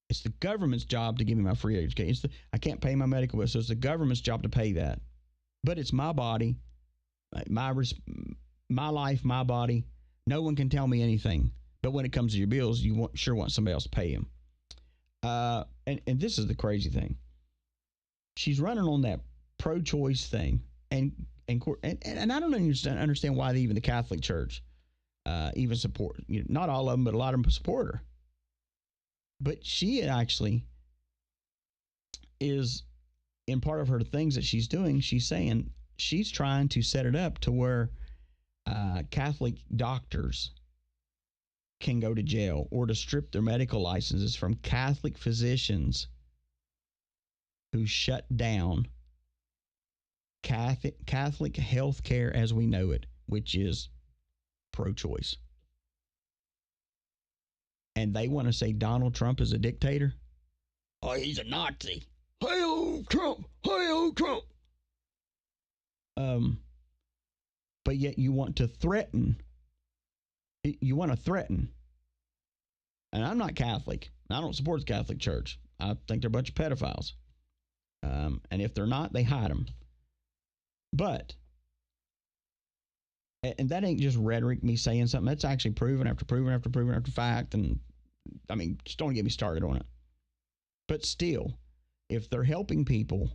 It's the government's job to give me my free education. I can't pay my medical bill, so it's the government's job to pay that. But it's my body, my life, my body. No one can tell me anything. But when it comes to your bills, you sure want somebody else to pay them. And this is the crazy thing. She's running on that pro-choice thing, and I don't understand why even the Catholic Church even support. Not all of them, but a lot of them support her. But she actually is, in part of her things that she's doing, she's saying she's trying to set it up to where Catholic doctors can go to jail, or to strip their medical licenses from Catholic physicians who shut down Catholic health care as we know it, which is pro-choice. And they want to say Donald Trump is a dictator. Oh, he's a Nazi. Hey-o, Trump. Hey-o, Trump. but yet you want to threaten. You want to threaten. And I'm not Catholic. I don't support the Catholic Church. I think they're a bunch of pedophiles. And if they're not, they hide them. But, and that ain't just rhetoric, me saying something. That's actually proven after proven after proven after fact. And I mean, just don't get me started on it. But still, if they're helping people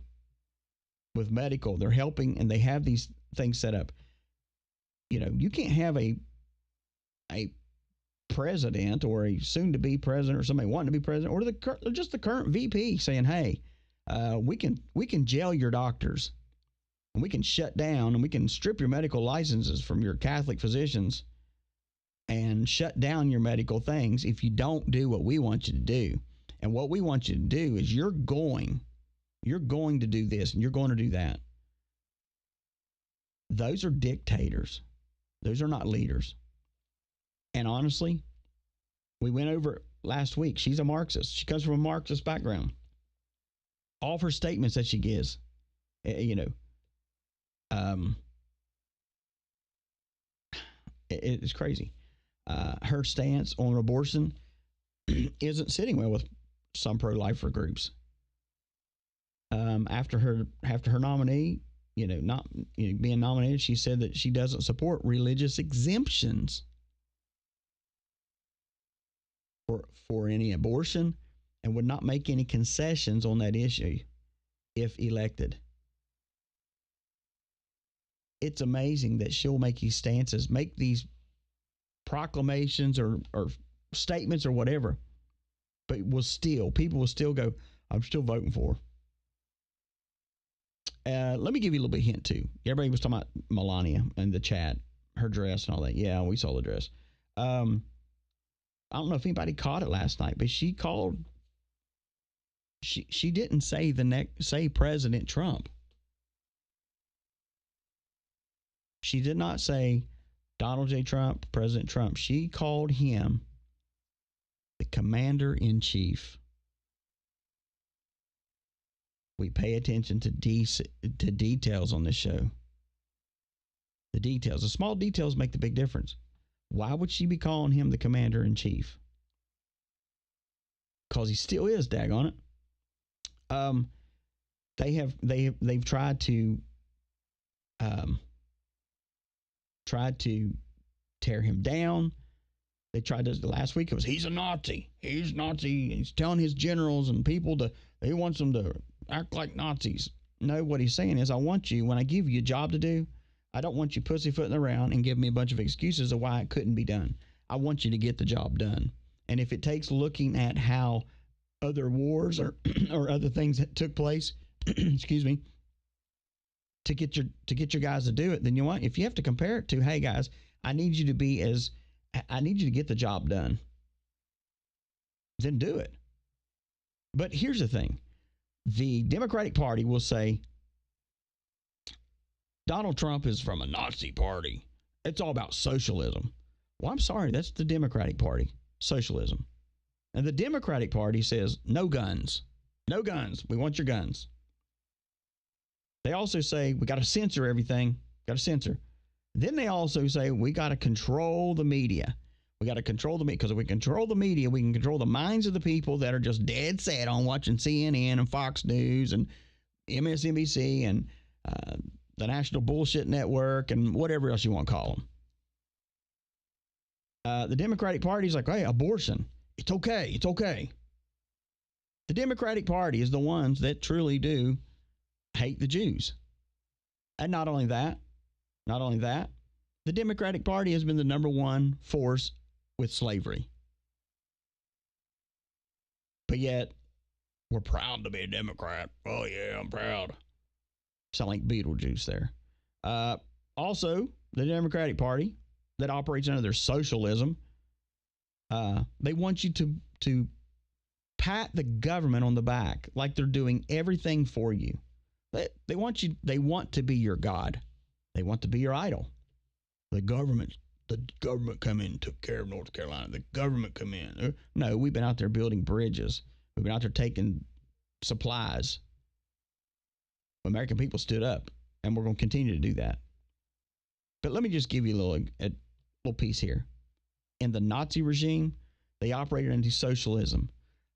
with medical, they're helping, and they have these things set up. You know, you can't have a president or a soon-to-be president or somebody wanting to be president or just the current VP saying, hey, we can jail your doctors, and we can shut down, and we can strip your medical licenses from your Catholic physicians and shut down your medical things if you don't do what we want you to do. And what we want you to do is you're going to do this and you're going to do that. Those are dictators. Those are not leaders. And honestly, we went over it last week. She's a Marxist. She comes from a Marxist background. All of her statements that she gives, it's crazy. Her stance on abortion isn't sitting well with some pro-lifer groups. After her nominee, being nominated, she said that she doesn't support religious exemptions for any abortion and would not make any concessions on that issue if elected. It's amazing that she'll make these stances, make these proclamations or statements or whatever, but people will still go, I'm still voting for her. Let me give you a little bit of hint too. Everybody was talking about Melania in the chat, her dress and all that. Yeah, we saw the dress. I don't know if anybody caught it last night, but she didn't say President Trump. She did not say Donald J. Trump, President Trump. She called him the Commander-in-Chief. We pay attention to details on this show. The details. The small details make the big difference. Why would she be calling him the Commander-in-Chief? Because he still is, daggone it. They've tried to tear him down. They tried to, last week it was, he's a Nazi. He's Nazi. He's telling his generals and people he wants them to act like Nazis. No, what he's saying is, I want you, when I give you a job to do, I don't want you pussyfooting around and give me a bunch of excuses of why it couldn't be done. I want you to get the job done. And if it takes looking at how other wars or other things that took place, excuse me, to get your guys to do it, then you want, if you have to compare it to, hey guys, I need you to get the job done, then do it. But here's the thing. The Democratic Party will say, Donald Trump is from a Nazi party. It's all about socialism. Well, I'm sorry, that's the Democratic Party, socialism. And the Democratic Party says, no guns. No guns. We want your guns. They also say, we got to censor everything. Got to censor. Then they also say, we got to control the media. We got to control the media, because if we control the media, we can control the minds of the people that are just dead set on watching CNN and Fox News and MSNBC and the National Bullshit Network and whatever else you want to call them. The Democratic Party is like, hey, abortion, it's okay. It's okay. The Democratic Party is the ones that truly do hate the Jews. And not only that, the Democratic Party has been the number one force with slavery. But yet, we're proud to be a Democrat. Oh, yeah, I'm proud. Sound like Beetlejuice there. Also, the Democratic Party that operates under their socialism, they want you to pat the government on the back like they're doing everything for you. They want to be your God. They want to be your idol. The government come in and took care of North Carolina. The government come in. No, we've been out there building bridges. We've been out there taking supplies. American people stood up, and we're going to continue to do that. But let me just give you a little piece here. In the Nazi regime, they operated into socialism.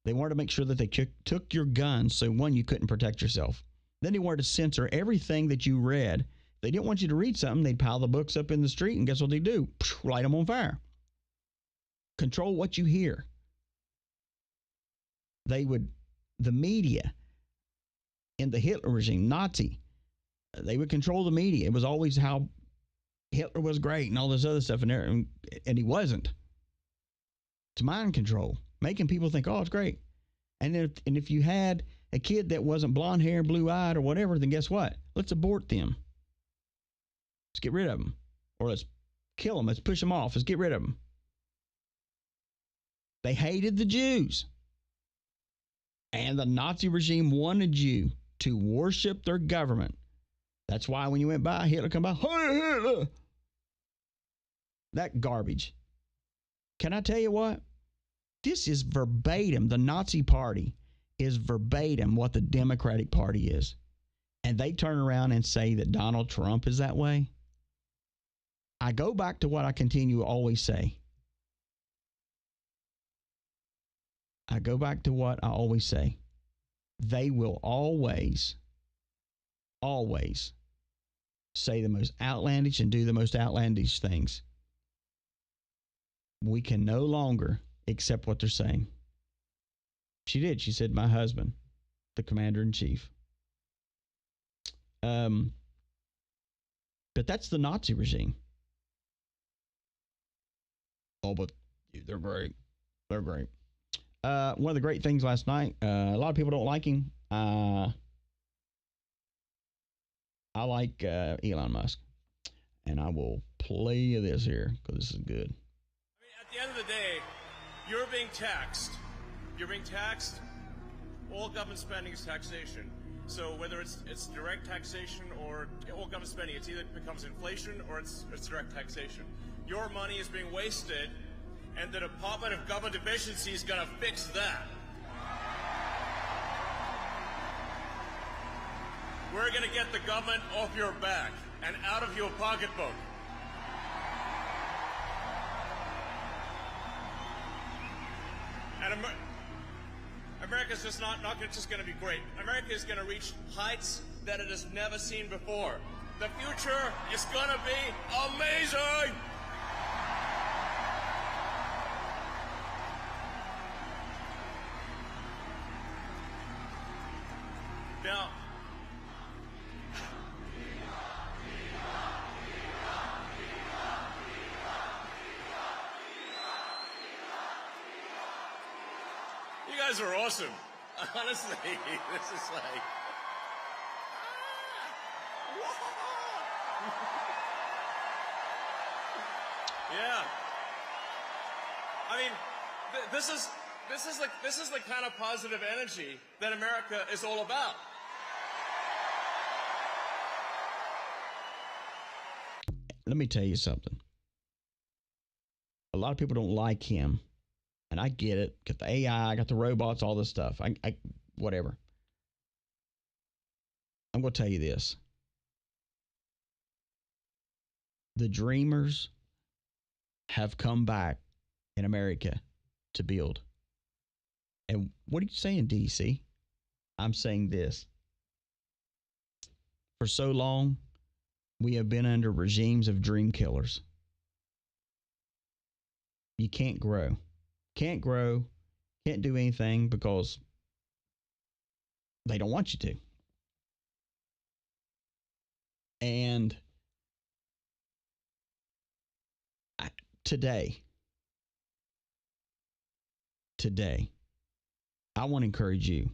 They wanted to make sure that they took your guns, so one, you couldn't protect yourself. Then they wanted to censor everything that you read. They didn't want you to read something. They'd pile the books up in the street, and guess what they do? Light them on fire. Control what you hear. The media in the Hitler regime, Nazi, they would control the media. It was always how Hitler was great and all this other stuff, and he wasn't. It's mind control, making people think, oh, it's great. And if you had a kid that wasn't blonde hair, blue eyed, or whatever, then guess what? Let's abort them. Let's get rid of them, or let's kill them. Let's push them off. Let's get rid of them. They hated the Jews, and the Nazi regime wanted you to worship their government. That's why when you went by, Hitler come by, hey, Hitler. That garbage. Can I tell you what? This is verbatim. The Nazi Party is verbatim what the Democratic Party is. And they turn around and say that Donald Trump is that way. I go back to what I continue to always say. They will always say the most outlandish and do the most outlandish things. We can no longer accept what they're saying. She did. She said, my husband, the commander in chief. But that's the Nazi regime. Oh, but they're great. They're great. One of the great things last night, a lot of people don't like him. I like Elon Musk. And I will play this here because this is good. At the end of the day, you're being taxed. You're being taxed. All government spending is taxation. So whether it's direct taxation or all government spending, it either becomes inflation or it's direct taxation. Your money is being wasted, and the Department of Government Efficiency is going to fix that. We're going to get the government off your back and out of your pocketbook. And America's just not just going to be great. America is going to reach heights that it has never seen before. The future is going to be amazing! Now, you guys are awesome. Honestly, this is like... Yeah. I mean, this is the kind of positive energy that America is all about. Let me tell you something. A lot of people don't like him. And I get it. Got the AI, got the robots, all this stuff. Whatever. I'm going to tell you this. The dreamers have come back in America to build. And what are you saying, DC? I'm saying this. For so long, we have been under regimes of dream killers. You can't grow. Can't grow. Can't do anything because they don't want you to. And today, I want to encourage you.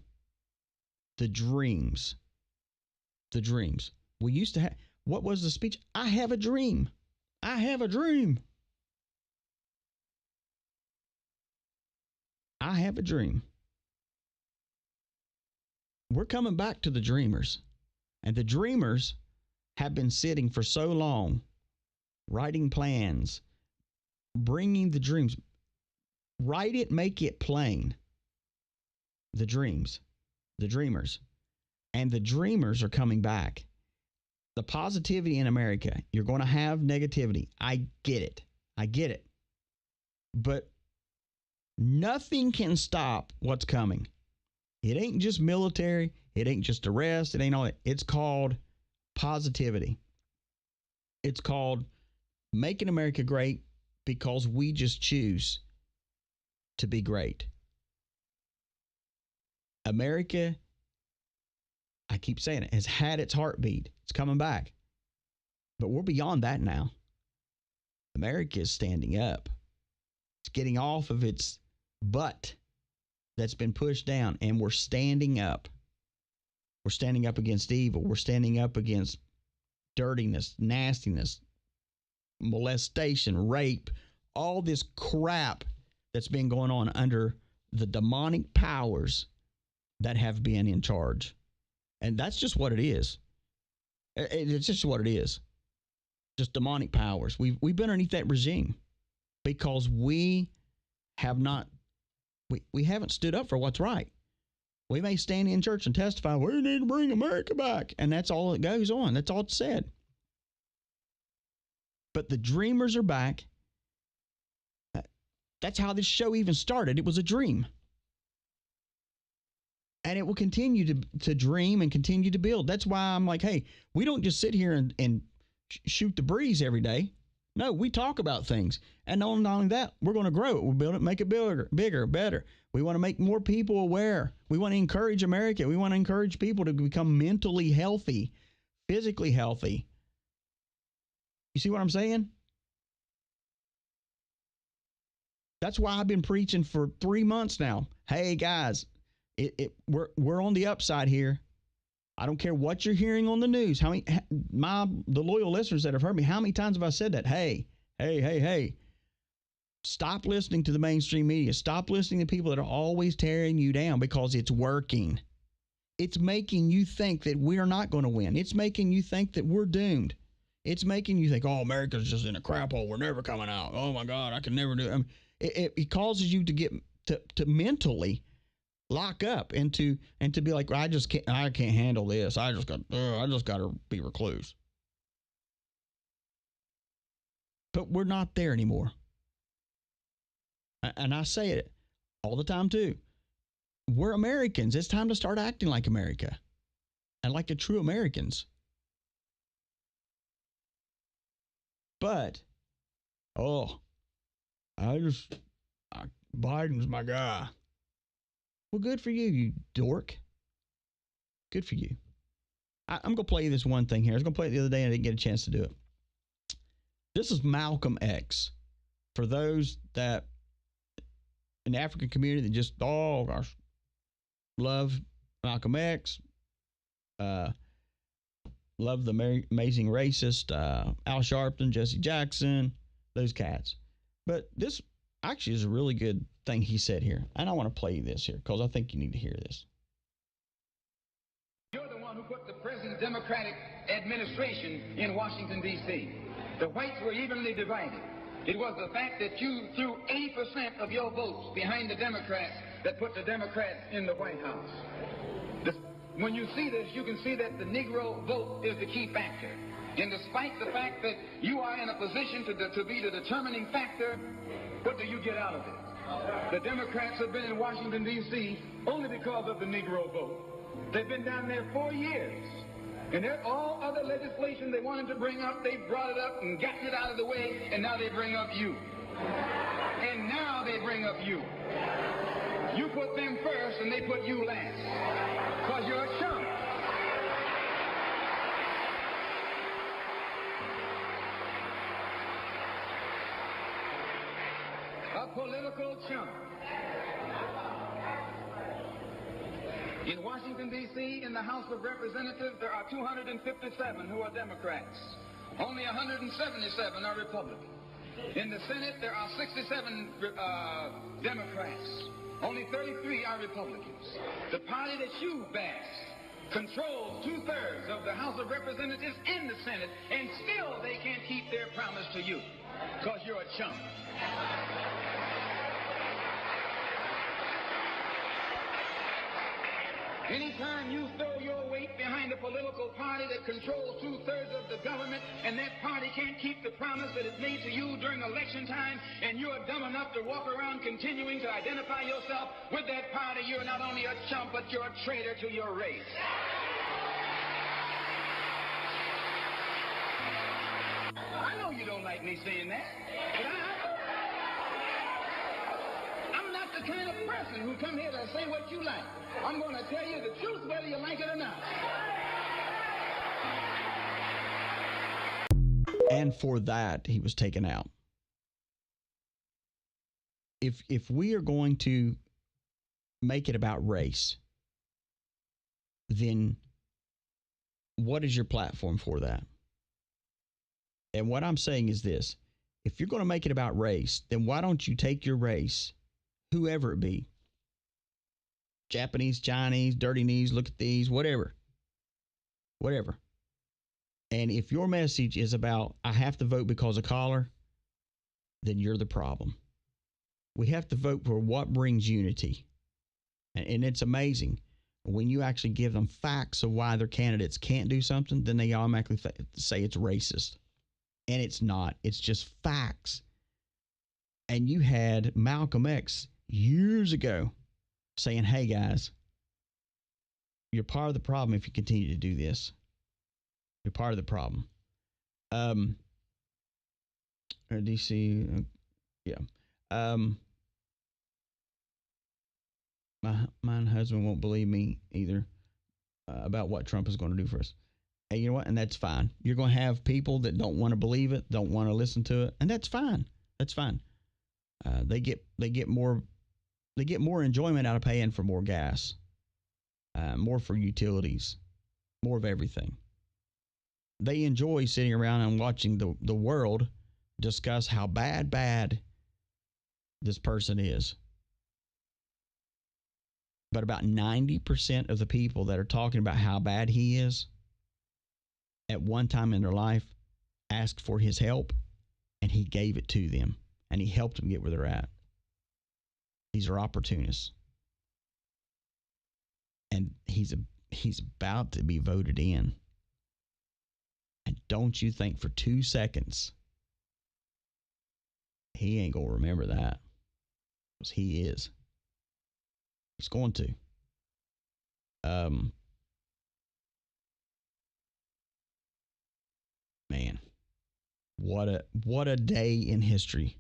The dreams. We used to have, what was the speech? I have a dream. I have a dream. I have a dream. We're coming back to the dreamers. And the dreamers have been sitting for so long, writing plans, bringing the dreams. Write it, make it plain. The dreams, the dreamers. And the dreamers are coming back. the positivity in America. You're going to have negativity. I get it. But nothing can stop what's coming. It ain't just military. It ain't just arrest. It ain't all that. It's called positivity. It's called making America great because we just choose to be great. America, I keep saying it, has had its heartbeat. It's coming back. But we're beyond that now. America is standing up. It's getting off of its butt that's been pushed down, and we're standing up. We're standing up against evil. We're standing up against dirtiness, nastiness, molestation, rape, all this crap that's been going on under the demonic powers that have been in charge. And that's just what it is. It's just what it is. Just demonic powers. We've been underneath that regime because we haven't stood up for what's right. We may stand in church and testify, we need to bring America back. And that's all that goes on. That's all it's said. But the dreamers are back. That's how this show even started. It was a dream. And it will continue to dream and continue to build. That's why I'm like, hey, we don't just sit here and shoot the breeze every day. No, we talk about things. And not only that, we're going to grow it. We'll build it, make it bigger, better. We want to make more people aware. We want to encourage America. We want to encourage people to become mentally healthy, physically healthy. You see what I'm saying? That's why I've been preaching for 3 months now. Hey, guys, we're on the upside here. I don't care what you're hearing on the news. The loyal listeners that have heard me, how many times have I said that? Hey. Stop listening to the mainstream media. Stop listening to people that are always tearing you down because it's working. It's making you think that we're not going to win. It's making you think that we're doomed. It's making you think, oh, America's just in a crap hole. We're never coming out. Oh, my God, I can never do it. I mean, it causes you to get to mentally lock up and to be like, I can't handle this. I just got to be recluse. But we're not there anymore. And I say it all the time too. We're Americans. It's time to start acting like America and like the true Americans. But, Biden's my guy. Well, good for you, you dork. Good for you. I'm going to play you this one thing here. I was going to play it the other day and I didn't get a chance to do it. This is Malcolm X. For those that in the African community that just, love Malcolm X, love the amazing racist, Al Sharpton, Jesse Jackson, those cats. But this actually is a really good thing he said here. And I want to play you this here because I think you need to hear this. You're the one who put the present Democratic administration in Washington, D.C. The whites were evenly divided. It was the fact that you threw 80% of your votes behind the Democrats that put the Democrats in the White House. When you see this, you can see that the Negro vote is the key factor. And despite the fact that you are in a position to be the determining factor, what do you get out of it? The Democrats have been in Washington, D.C. only because of the Negro vote. They've been down there 4 years. And all other legislation they wanted to bring up, they brought it up and gotten it out of the way, and now they bring up you. And now they bring up you. You put them first, and they put you last. Because you're a chump. A political chump. In Washington, D.C., in the House of Representatives, there are 257 who are Democrats. Only 177 are Republicans. In the Senate, there are 67 Democrats. Only 33 are Republicans. The party that you bash controls 2/3 of the House of Representatives and the Senate, and still they can't keep their promise to you because you're a chump. Anytime you throw your weight behind a political party that controls 2/3 of the government, and that party can't keep the promise that it made to you during election time, and you're dumb enough to walk around continuing to identify yourself with that party, you're not only a chump, but you're a traitor to your race. I know you don't like me saying that, but I'm not the kind of person who come here to say what you like. I'm going to tell you the truth whether you like it or not. And for that, he was taken out. If we are going to make it about race, then what is your platform for that? And what I'm saying is this. If you're going to make it about race, then why don't you take your race, whoever it be, Japanese, Chinese, dirty knees, look at these, whatever. And if your message is about, I have to vote because of collar, then you're the problem. We have to vote for what brings unity. And it's amazing. When you actually give them facts of why their candidates can't do something, then they automatically say it's racist. And it's not. It's just facts. And you had Malcolm X years ago saying, hey, guys, you're part of the problem if you continue to do this. You're part of the problem. DC, yeah. My husband won't believe me either about what Trump is going to do for us. And you know what? And that's fine. You're going to have people that don't want to believe it, don't want to listen to it, and that's fine. That's fine. They get more enjoyment out of paying for more gas, more for utilities, more of everything. They enjoy sitting around and watching the world discuss how bad this person is. But about 90% of the people that are talking about how bad he is at one time in their life asked for his help, and he gave it to them, and he helped them get where they're at. These are opportunists. And he's about to be voted in. And don't you think for 2 seconds he ain't going to remember that. Because he is. He's going to. Man, what a day in history.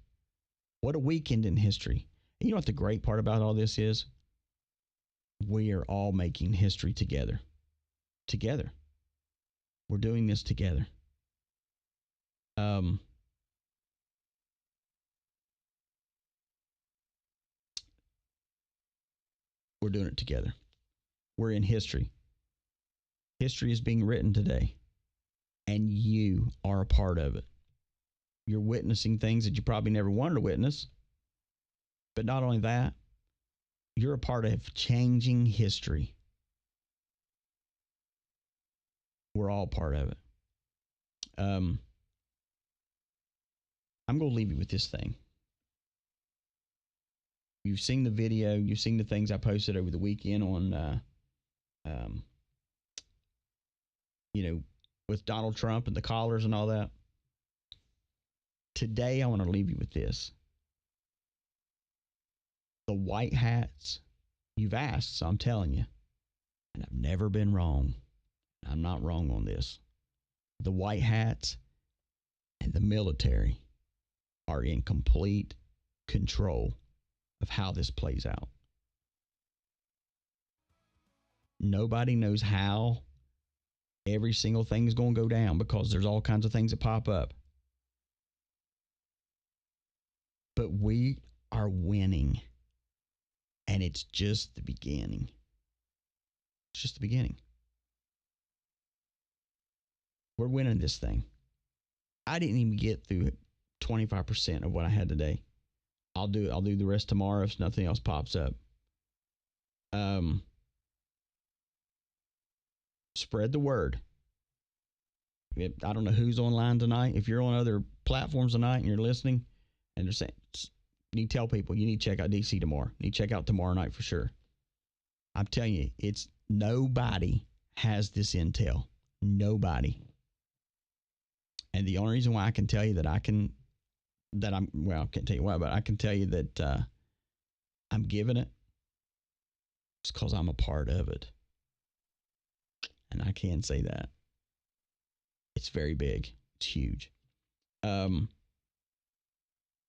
What a weekend in history. And you know what the great part about all this is? We are all making history together. Together. We're doing this together. We're doing it together. We're in history. History is being written today. And you are a part of it. You're witnessing things that you probably never wanted to witness. But not only that, you're a part of changing history. We're all part of it. I'm going to leave you with this thing. You've seen the video. You've seen the things I posted over the weekend on, with Donald Trump and the collars and all that. Today, I want to leave you with this. The white hats, you've asked, so I'm telling you. And I've never been wrong. I'm not wrong on this. The white hats and the military are in complete control of how this plays out. Nobody knows how every single thing is going to go down because there's all kinds of things that pop up. But we are winning. And it's just the beginning. It's just the beginning. We're winning this thing. I didn't even get through 25% of what I had today. I'll do the rest tomorrow if nothing else pops up. Spread the word. I don't know who's online tonight. If you're on other platforms tonight and you're listening and they're saying, you need to tell people you need to check out DC tomorrow. You need to check out tomorrow night for sure. I'm telling you, nobody has this intel. Nobody. And the only reason why I can tell you that I can't tell you why, but I can tell you that I'm giving it. It's because I'm a part of it. And I can say that. It's very big. It's huge.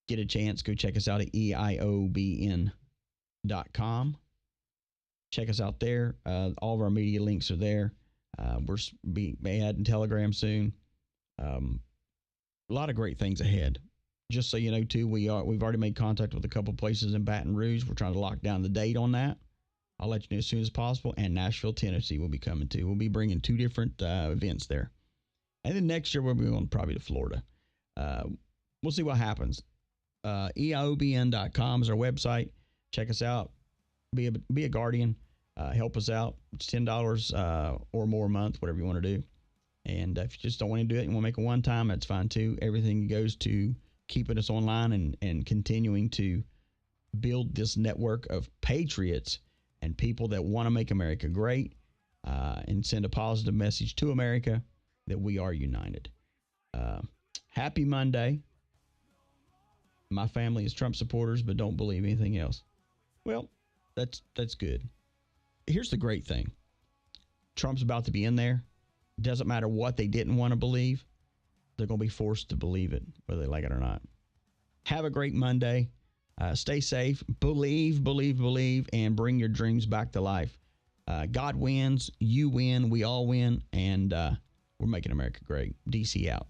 Get a chance, go check us out at EIOBN.com. Check us out there. All of our media links are there. We're be adding Telegram soon. A lot of great things ahead. Just so you know, too, we've already made contact with a couple places in Baton Rouge. We're trying to lock down the date on that. I'll let you know as soon as possible. And Nashville, Tennessee will be coming too. We'll be bringing 2 different events there. And then next year we'll be going probably to Florida. We'll see what happens. EIOBN.com is our website. Check us out. Be a guardian. Help us out. It's $10 or more a month, whatever you want to do. And if you just don't want to do it and want to make it one time, that's fine too. Everything goes to keeping us online and continuing to build this network of patriots and people that want to make America great and send a positive message to America that we are united. Happy Monday. My family is Trump supporters, but don't believe anything else. Well, that's good. Here's the great thing. Trump's about to be in there. Doesn't matter what they didn't want to believe. They're going to be forced to believe it, whether they like it or not. Have a great Monday. Stay safe. Believe, and bring your dreams back to life. God wins. You win. We all win. And we're making America great. DC out.